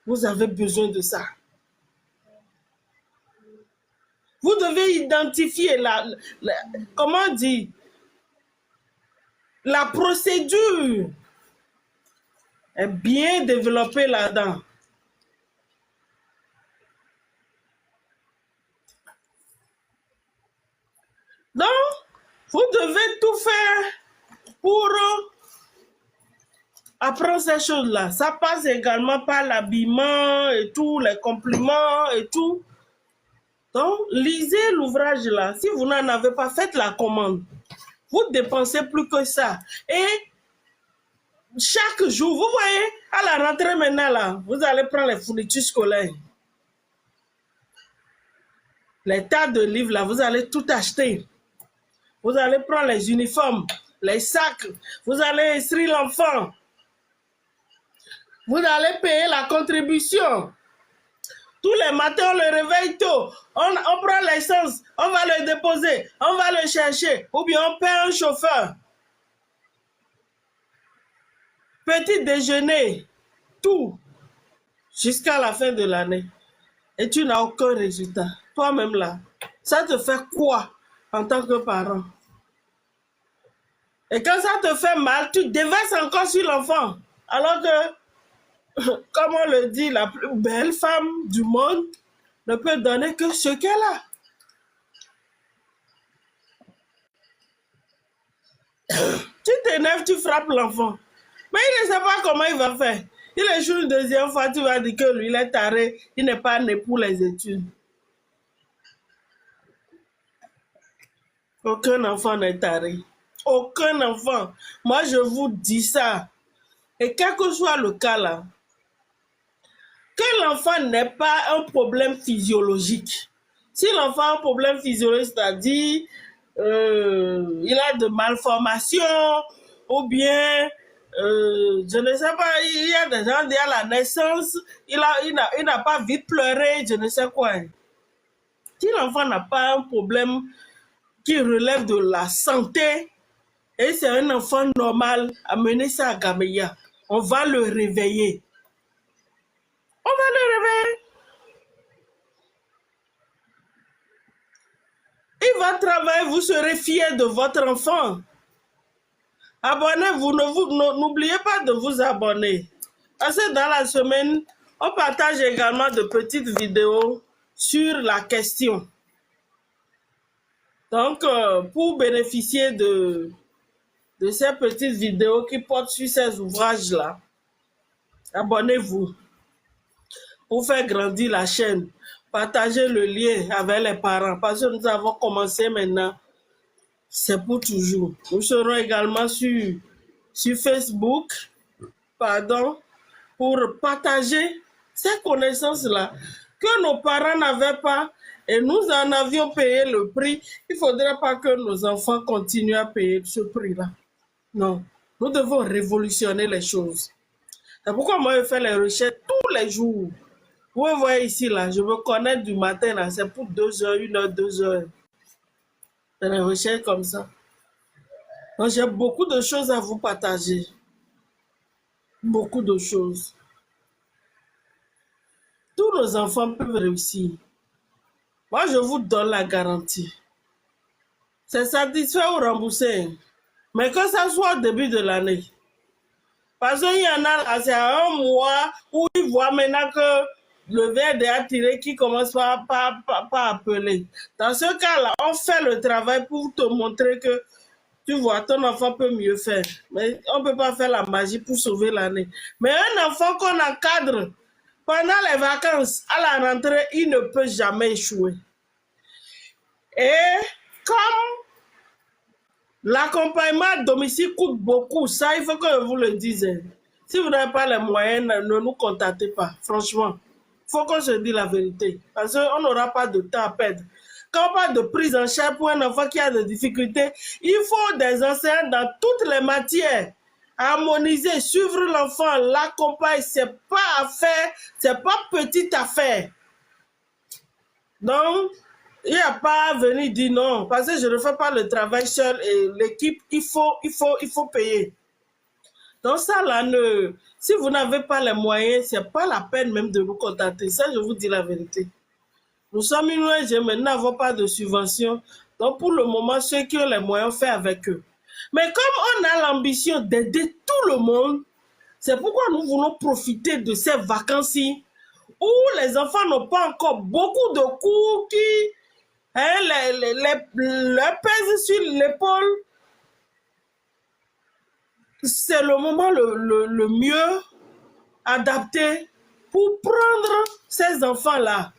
vous avez besoin de ça. Vous devez identifier comment dire, la procédure est bien développée là-dedans. Donc, vous devez tout faire pour apprendre ces choses-là. Ça passe également par l'habillement et tout, les compliments et tout. Donc, lisez l'ouvrage là. Si vous n'en avez pas, faites la commande. Vous dépensez plus que ça. Et chaque jour, vous voyez, à la rentrée maintenant là, vous allez prendre les fournitures scolaires. Les tas de livres là, vous allez tout acheter. Vous allez prendre les uniformes, les sacs. Vous allez inscrire l'enfant. Vous allez payer la contribution. Tous les matins, on le réveille tôt. On prend l'essence, on va le déposer, on va le chercher. Ou bien on paie un chauffeur. Petit déjeuner, tout, jusqu'à la fin de l'année. Et tu n'as aucun résultat. Toi-même là, ça te fait quoi en tant que parent? Et quand ça te fait mal, tu déverses encore sur l'enfant. Alors que, comme on le dit, la plus belle femme du monde ne peut donner que ce qu'elle a. Tu t'énerves, tu frappes l'enfant. Mais il ne sait pas comment il va faire. Il échoue une deuxième fois, tu vas dire que lui, il est taré, il n'est pas né pour les études. Aucun enfant n'est taré. Aucun enfant. Moi, je vous dis ça. Et quel que soit le cas là, que l'enfant n'ait pas un problème physiologique. Si l'enfant a un problème physiologique, c'est-à-dire il a de malformations ou bien, je ne sais pas, il y a des gens dès la naissance, il n'a pas vite pleuré, je ne sais quoi. Si l'enfant n'a pas un problème qui relève de la santé, et c'est un enfant normal, amener ça à Gameya, on va le réveiller. On va le réveiller. Il va travailler, vous serez fiers de votre enfant. Abonnez-vous, n'oubliez pas de vous abonner. Parce que dans la semaine, on partage également de petites vidéos sur la question. Donc, pour bénéficier de ces petites vidéos qui portent sur ces ouvrages-là, abonnez-vous pour faire grandir la chaîne. Partagez le lien avec les parents parce que nous avons commencé maintenant. C'est pour toujours. Nous serons également sur Facebook, pour partager ces connaissances-là que nos parents n'avaient pas et nous en avions payé le prix. Il ne faudrait pas que nos enfants continuent à payer ce prix-là. Non, nous devons révolutionner les choses. C'est pourquoi moi, je fais les recherches tous les jours. Vous voyez ici, là, je me connais du matin, là, c'est pour 2 heures, 1 heure, 2 heures. C'est des recherches comme ça. Donc, j'ai beaucoup de choses à vous partager. Beaucoup de choses. Tous nos enfants peuvent réussir. Moi, je vous donne la garantie. C'est satisfait ou remboursé. Mais que ça soit au début de l'année. Parce qu'il y en a là, c'est à 1 mois où ils voient maintenant que le verre est attiré qui commence par appeler. Dans ce cas-là, on fait le travail pour te montrer que tu vois, ton enfant peut mieux faire. Mais on ne peut pas faire la magie pour sauver l'année. Mais un enfant qu'on encadre pendant les vacances, à la rentrée, il ne peut jamais échouer. Et comme l'accompagnement à domicile coûte beaucoup, ça, il faut que je vous le dise. Si vous n'avez pas les moyens, ne nous contactez pas, franchement. Il faut qu'on se dise la vérité, parce qu'on n'aura pas de temps à perdre. Quand on parle de prise en charge pour un enfant qui a des difficultés, il faut des enseignants dans toutes les matières. Harmoniser, suivre l'enfant, l'accompagner, c'est pas affaire, c'est pas petite affaire. Donc, il n'y a pas à venir dire non, parce que je ne fais pas le travail seul et l'équipe, il faut payer. Donc ça là, si vous n'avez pas les moyens, ce n'est pas la peine même de nous contacter. Ça, je vous dis la vérité. Nous sommes une ONG, mais nous n'avons pas de subvention. Donc pour le moment, ceux qui ont les moyens, on fait avec eux. Mais comme on a l'ambition d'aider tout le monde, c'est pourquoi nous voulons profiter de ces vacances-ci où les enfants n'ont pas encore beaucoup de cours qui leur pèsent sur l'épaule. C'est le moment le mieux adapté pour prendre ces enfants-là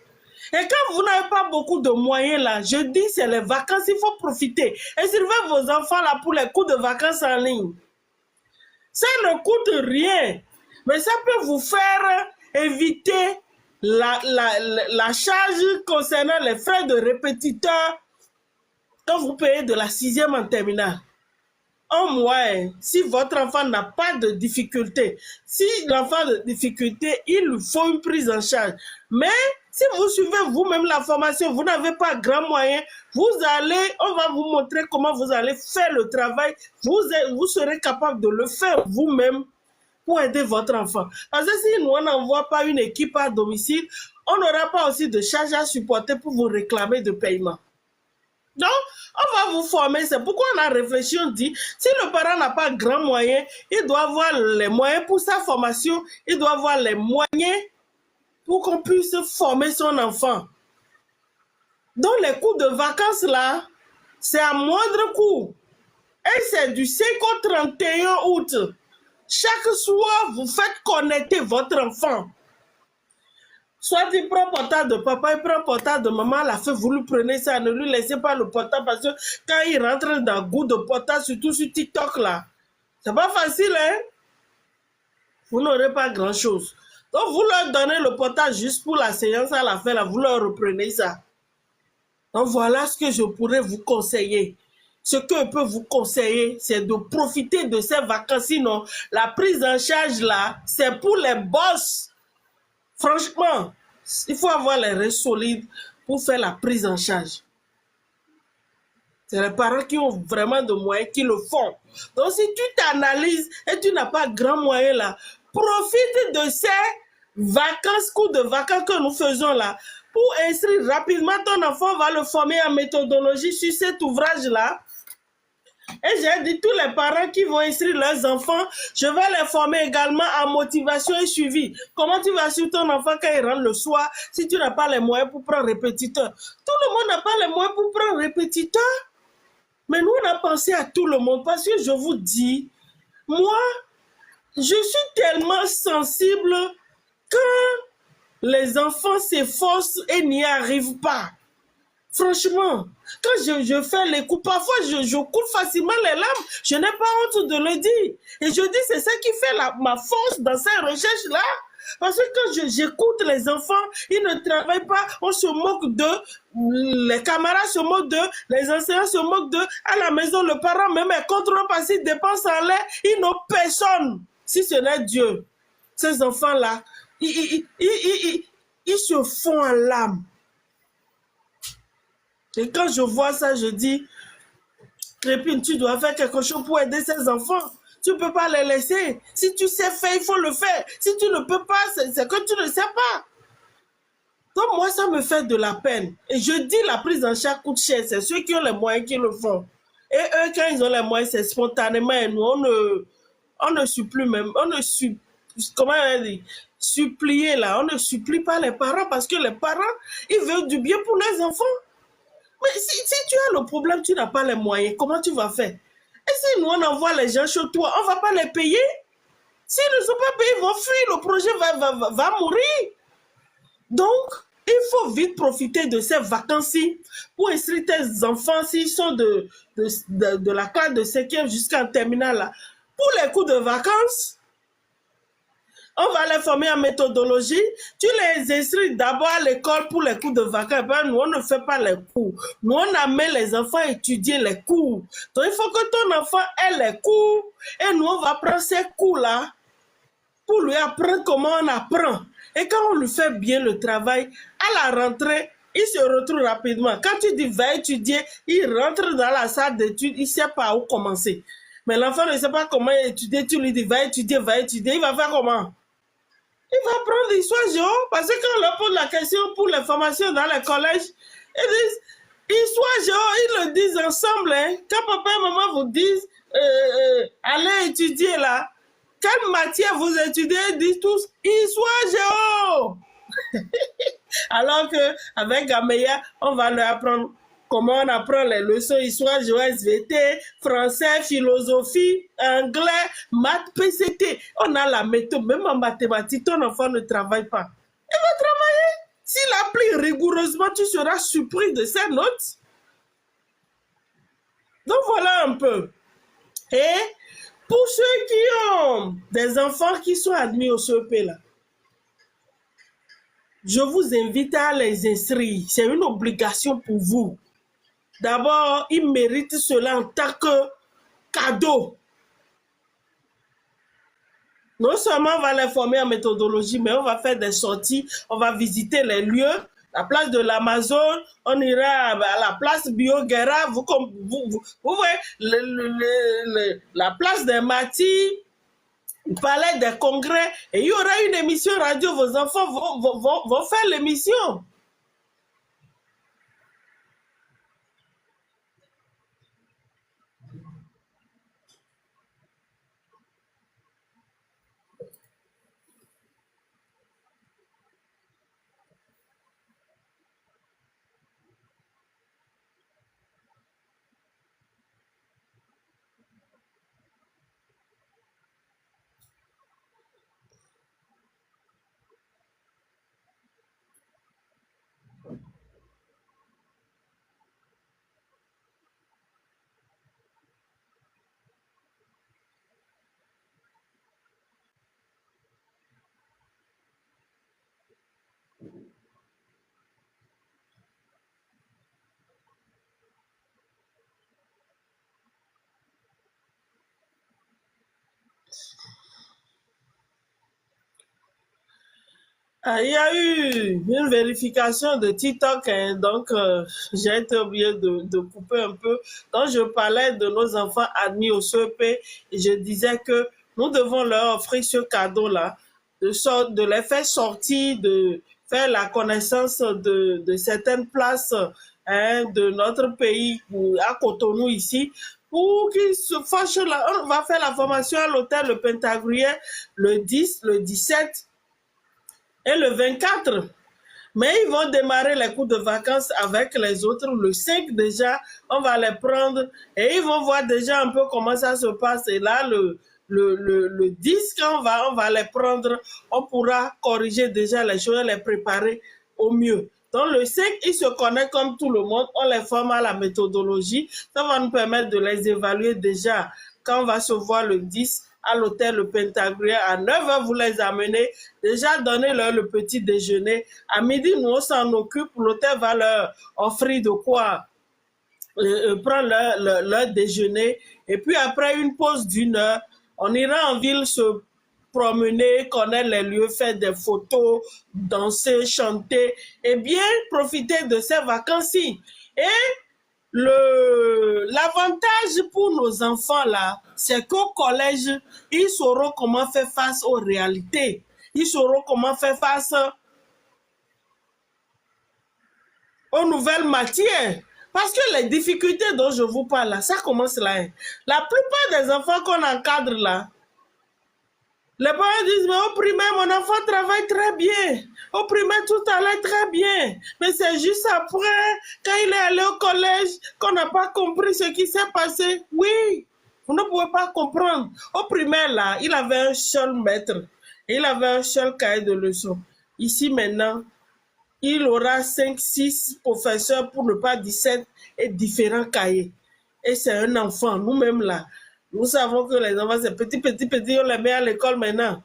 Et quand vous n'avez pas beaucoup de moyens là, je dis c'est les vacances, il faut profiter. Inscrivez vos enfants là pour les cours de vacances en ligne. Ça ne coûte rien, mais ça peut vous faire éviter la charge concernant les frais de répétiteur quand vous payez de la 6e en terminale. En mois, si votre enfant n'a pas de difficulté, si l'enfant a de difficulté, il lui faut une prise en charge. Mais si vous suivez vous-même la formation, vous n'avez pas grand moyen, on va vous montrer comment vous allez faire le travail, vous serez capable de le faire vous-même pour aider votre enfant. Parce que si nous, on n'envoie pas une équipe à domicile, on n'aura pas aussi de charges à supporter pour vous réclamer de paiement. Donc, on va vous former. C'est pourquoi on a réfléchi, on dit, si le parent n'a pas grand moyen, il doit avoir les moyens pour sa formation, il doit avoir les moyens pour qu'on puisse former son enfant. Donc, les cours de vacances, là, c'est à moindre coût. Et c'est du 5 au 31 août. Chaque soir, vous faites connecter votre enfant. Soit il prend le portable de papa, il prend le portable de maman, la fait, vous lui prenez ça, ne lui laissez pas le portable parce que quand il rentre dans le goût de portable, surtout sur TikTok là, c'est pas facile, hein? Vous n'aurez pas grand chose. Donc vous leur donnez le portable juste pour la séance à la fin, là, vous leur reprenez ça. Donc voilà ce que je pourrais vous conseiller. Ce que je peux vous conseiller, c'est de profiter de ces vacances. Sinon, la prise en charge là, c'est pour les boss. Franchement, il faut avoir les reins solides pour faire la prise en charge. C'est les parents qui ont vraiment de moyens qui le font. Donc, si tu t'analyses et tu n'as pas grand moyen là, profite de ces vacances, cours de vacances que nous faisons là, pour inscrire rapidement ton enfant, va le former en méthodologie sur cet ouvrage-là. Et j'ai dit, tous les parents qui vont inscrire leurs enfants, je vais les former également en motivation et suivi. Comment tu vas suivre ton enfant quand il rentre le soir si tu n'as pas les moyens pour prendre répétiteur? Tout le monde n'a pas les moyens pour prendre répétiteur. Mais nous, on a pensé à tout le monde parce que je vous dis, moi, je suis tellement sensible quand les enfants s'efforcent et n'y arrivent pas. Franchement, quand je fais les coups, parfois je coule facilement les larmes. Je n'ai pas honte de le dire. Et je dis, c'est ça qui fait ma force dans ces recherches-là. Parce que quand j'écoute les enfants, ils ne travaillent pas, on se moque d'eux, les camarades se moquent d'eux, les enseignants se moquent d'eux. À la maison, le parent même est contre eux parce qu'ils dépensent en l'air. Ils n'ont personne, si ce n'est Dieu. Ces enfants-là, ils se font en larmes. Et quand je vois ça, je dis, Crépine, tu dois faire quelque chose pour aider ces enfants. Tu ne peux pas les laisser. Si tu sais faire, il faut le faire. Si tu ne peux pas, c'est que tu ne sais pas. Donc moi, ça me fait de la peine. Et je dis, la prise en charge coûte cher. C'est ceux qui ont les moyens qui le font. Et eux, quand ils ont les moyens, c'est spontanément. Et nous, on ne supplie même. Comment on dit? Supplier là. On ne supplie pas les parents parce que les parents, ils veulent du bien pour leurs enfants. Mais si tu as le problème, tu n'as pas les moyens, comment tu vas faire? Et si nous, on envoie les gens chez toi, on ne va pas les payer? S'ils ne sont pas payés, ils vont fuir, le projet va mourir. Donc, il faut vite profiter de ces vacances-ci pour inscrire tes enfants, s'ils sont de la classe de 5e jusqu'en terminale. Là. Pour les cours de vacances, on va les former en méthodologie. Tu les inscris d'abord à l'école pour les cours de vacances. Ben, nous, on ne fait pas les cours. Nous, on amène les enfants à étudier les cours. Donc, il faut que ton enfant ait les cours. Et nous, on va prendre ces cours-là pour lui apprendre comment on apprend. Et quand on lui fait bien le travail, à la rentrée, il se retrouve rapidement. Quand tu dis va étudier, il rentre dans la salle d'études, il ne sait pas où commencer. Mais l'enfant ne sait pas comment étudier. Tu lui dis va étudier. Il va faire comment? Il va prendre l'histoire géo, parce que quand on leur pose la question pour les formations dans les collèges, ils disent, histoire géo, ils le disent ensemble. Hein. Quand papa et maman vous disent, allez étudier là, quelle matière vous étudiez, ils disent tous, histoire géo. Alors qu'avec Gameya, on va leur apprendre comment on apprend les leçons histoire, géo, SVT, français, philosophie, anglais, maths, PCT. On a la méthode, même en mathématiques, ton enfant ne travaille pas. Il va travailler. S'il applique rigoureusement, tu seras surpris de ses notes. Donc voilà un peu. Et pour ceux qui ont des enfants qui sont admis au CEP là, je vous invite à les inscrire. C'est une obligation pour vous. D'abord, ils méritent cela en tant que cadeau. Non seulement on va les former en méthodologie, mais on va faire des sorties, on va visiter les lieux, la place de l'Amazon, on ira à la place Bioguerra, vous voyez, la place des Matis, le palais des congrès, et il y aura une émission radio, vos enfants vont faire l'émission. Il y a eu une vérification de TikTok, hein, donc j'ai été obligé de couper un peu. Donc je parlais de nos enfants admis au CEP et je disais que nous devons leur offrir ce cadeau-là, de les faire sortir, de faire la connaissance de certaines places hein, de notre pays, à Cotonou ici, pour qu'ils se fâchent là. On va faire la formation à l'hôtel Le Pentagruel le 10, le 17 et le 24. Mais ils vont démarrer les cours de vacances avec les autres. Le 5 déjà, on va les prendre et ils vont voir déjà un peu comment ça se passe. Et là, le 10, quand on va les prendre, on pourra corriger déjà les choses, les préparer au mieux. Donc le 5, ils se connaissent comme tout le monde. On les forme à la méthodologie. Ça va nous permettre de les évaluer déjà quand on va se voir le 10 à l'hôtel Le Pentagruel. À 9h, vous les amenez. Déjà, donnez-leur le petit déjeuner. À midi, nous, on s'en occupe. L'hôtel va leur offrir de quoi prendre leur déjeuner. Et puis, après une pause d'1 heure, on ira en ville se promener, connaître les lieux, faire des photos, danser, chanter et bien profiter de ces vacances-ci. Et l'avantage pour nos enfants là, c'est qu'au collège, ils sauront comment faire face aux réalités. Ils sauront comment faire face aux nouvelles matières. Parce que les difficultés dont je vous parle là, ça commence là. La plupart des enfants qu'on encadre là, les parents disent, mais au primaire, mon enfant travaille très bien. Au primaire, tout allait très bien. Mais c'est juste après, quand il est allé au collège, qu'on n'a pas compris ce qui s'est passé. Oui, vous ne pouvez pas comprendre. Au primaire, là, il avait un seul maître. Il avait un seul cahier de leçons. Ici, maintenant, il aura 5, 6 professeurs, pour ne pas dire 7, et différents cahiers. Et c'est un enfant, nous-mêmes là. Nous savons que les enfants, c'est petit, on les met à l'école maintenant.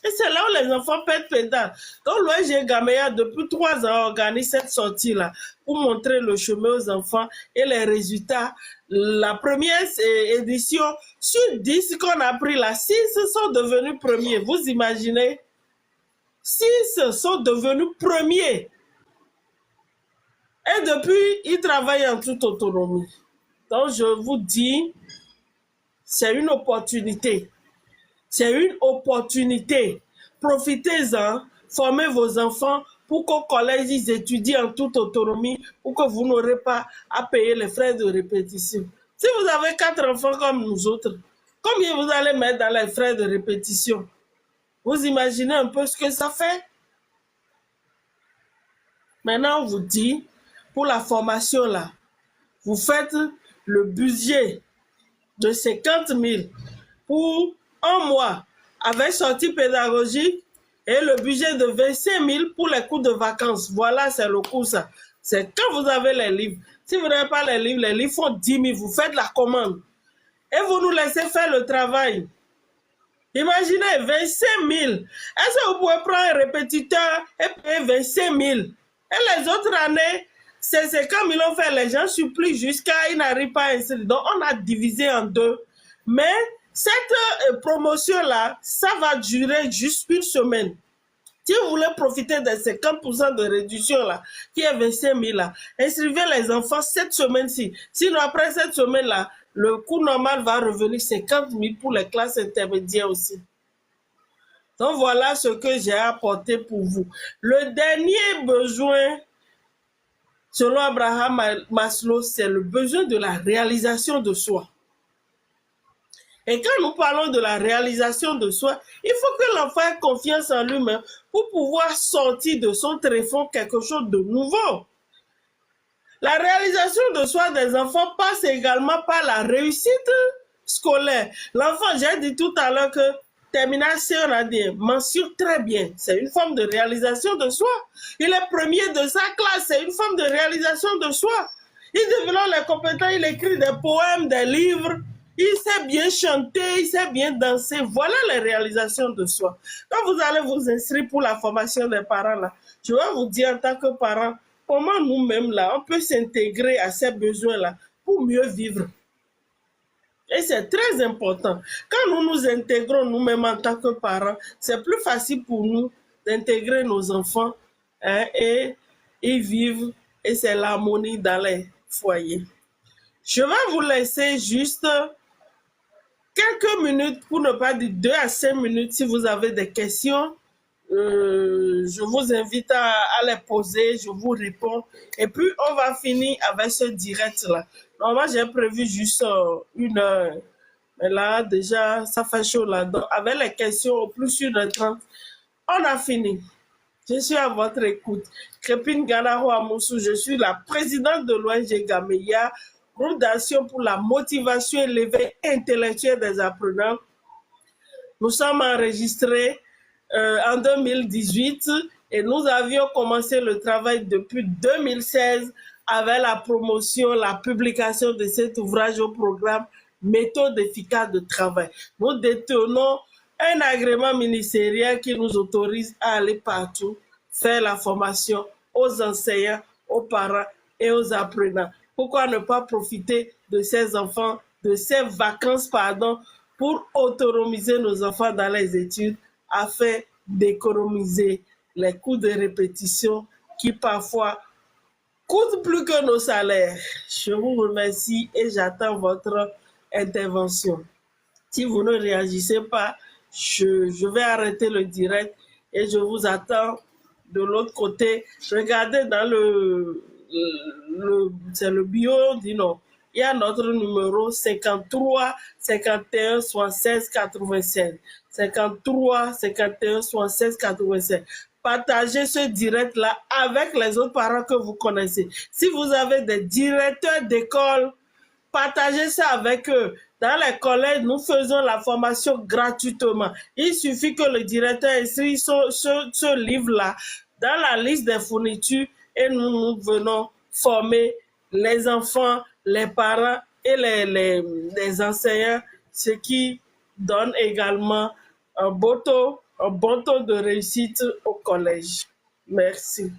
Et c'est là où les enfants perdent pédale. Donc, l'ONG Gaméa, depuis 3 ans, organise cette sortie-là pour montrer le chemin aux enfants et les résultats. La première édition, sur 10 qu'on a pris là, 6 sont devenus premiers. Vous imaginez? 6 sont devenus premiers. Et depuis, ils travaillent en toute autonomie. Donc, je vous dis, c'est une opportunité. C'est une opportunité. Profitez-en, formez vos enfants pour qu'au collège, ils étudient en toute autonomie, pour que vous n'aurez pas à payer les frais de répétition. Si vous avez 4 enfants comme nous autres, combien vous allez mettre dans les frais de répétition? Vous imaginez un peu ce que ça fait? Maintenant, on vous dit, pour la formation là, vous faites le budget de 50 000 pour un mois avec sortie pédagogique, Et le budget de 25 000 pour les cours de vacances. Voilà, c'est le coût, ça. C'est quand vous avez les livres. Si vous n'avez pas les livres font 10 000. Vous faites la commande. Et vous nous laissez faire le travail. Imaginez, 25 000. Est-ce que vous pouvez prendre un répétiteur et payer 25 000? Et les autres années, c'est comme ils l'ont fait, les gens supplient jusqu'à ils n'arrivent pas à insérer. Donc, on a divisé en deux. Mais cette promotion-là, ça va durer juste une semaine. Si vous voulez profiter de 50% de réduction là, qui est 25 000 là, inscrivez les enfants cette semaine-ci. Sinon, après cette semaine-là, le coût normal va revenir 50 000 pour les classes intermédiaires aussi. Donc, voilà ce que j'ai apporté pour vous. Le dernier besoin, selon Abraham Maslow, c'est le besoin de la réalisation de soi. Et quand nous parlons de la réalisation de soi, il faut que l'enfant ait confiance en lui-même pour pouvoir sortir de son tréfonds quelque chose de nouveau. La réalisation de soi des enfants passe également par la réussite scolaire. L'enfant, j'ai dit tout à l'heure que terminal C, on a dit mention très bien. C'est une forme de réalisation de soi. Il est premier de sa classe, c'est une forme de réalisation de soi. Il développe les compétences, il écrit des poèmes, des livres. Il sait bien chanter, il sait bien danser. Voilà les réalisations de soi. Quand vous allez vous inscrire pour la formation des parents, là, je vais vous dire en tant que parent, comment nous-mêmes, là, on peut s'intégrer à ces besoins-là pour mieux vivre. Et c'est très important. Quand nous nous intégrons nous-mêmes en tant que parents, c'est plus facile pour nous d'intégrer nos enfants et ils vivent et c'est l'harmonie dans les foyers. Je vais vous laisser juste quelques minutes, pour ne pas dire 2 à 5 minutes, si vous avez des questions. Je vous invite à les poser, je vous réponds. Et puis, on va finir avec ce direct-là. Normalement, j'ai prévu juste 1 heure. Mais là, déjà, ça fait chaud là. Donc, avec les questions, au plus 1h30, on a fini. Je suis à votre écoute. Crépine Ganaro Amoussou, je suis la présidente de l'ONG Gameya, groupe d'action pour la motivation et l'éveil intellectuel des apprenants. Nous sommes enregistrés en 2018 et nous avions commencé le travail depuis 2016 avec la promotion, la publication de cet ouvrage au programme Méthode efficace de travail. Nous détenons un agrément ministériel qui nous autorise à aller partout, faire la formation aux enseignants, aux parents et aux apprenants. Pourquoi ne pas profiter de ces enfants, de ces vacances, pour autonomiser nos enfants dans les études afin d'économiser les coûts de répétition qui parfois coûtent plus que nos salaires. Je vous remercie et j'attends votre intervention. Si vous ne réagissez pas, je vais arrêter le direct et je vous attends de l'autre côté. Regardez dans c'est le bio, dis non. Il y a notre numéro 53 51 76 96. 53 51 76 96. Partagez ce direct-là avec les autres parents que vous connaissez. Si vous avez des directeurs d'école, partagez ça avec eux. Dans les collèges, nous faisons la formation gratuitement. Il suffit que le directeur inscrit ce livre-là dans la liste des fournitures et nous venons former les enfants, les parents et les enseignants, ce qui donne également un bon taux de réussite au collège. Merci.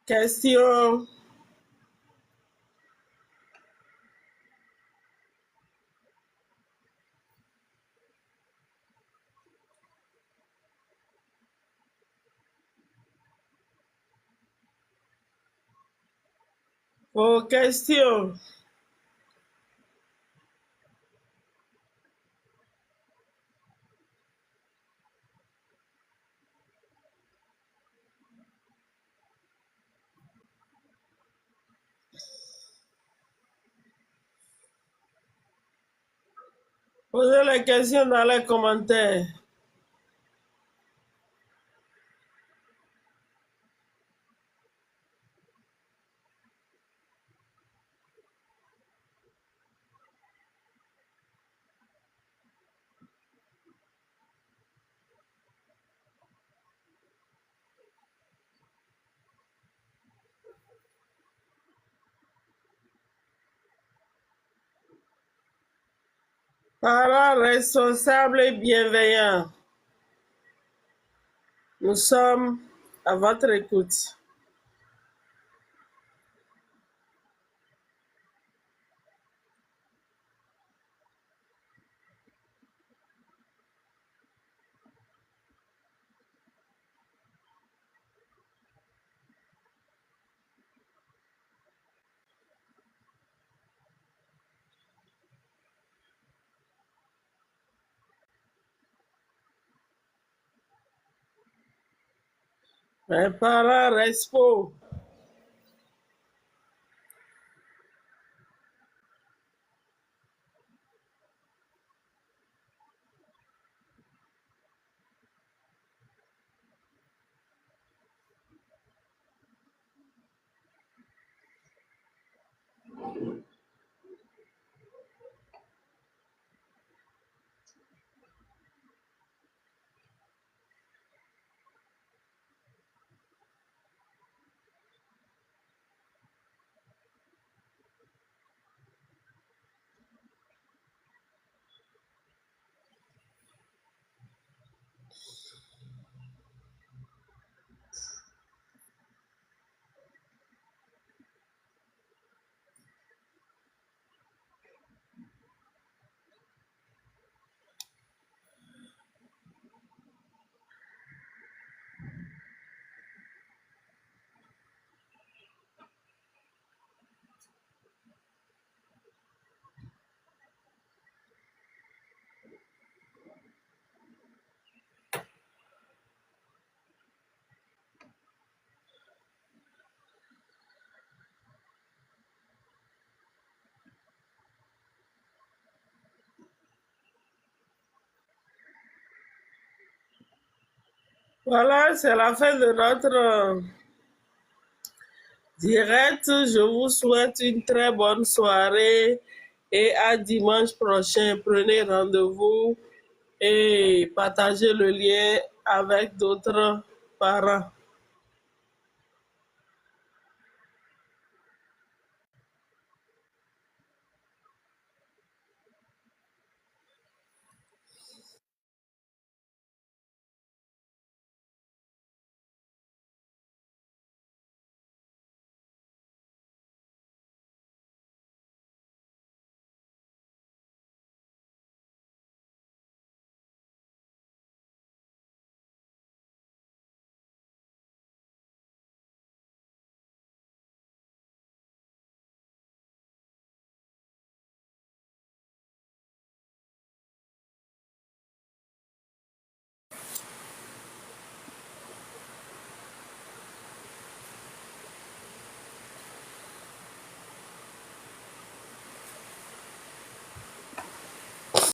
Question. Vos questions. Posez les questions dans les commentaires. Parents responsables et bienveillants, nous sommes à votre écoute. Les parents responsables. Voilà, c'est la fin de notre direct. Je vous souhaite une très bonne soirée et à dimanche prochain. Prenez rendez-vous et partagez le lien avec d'autres parents.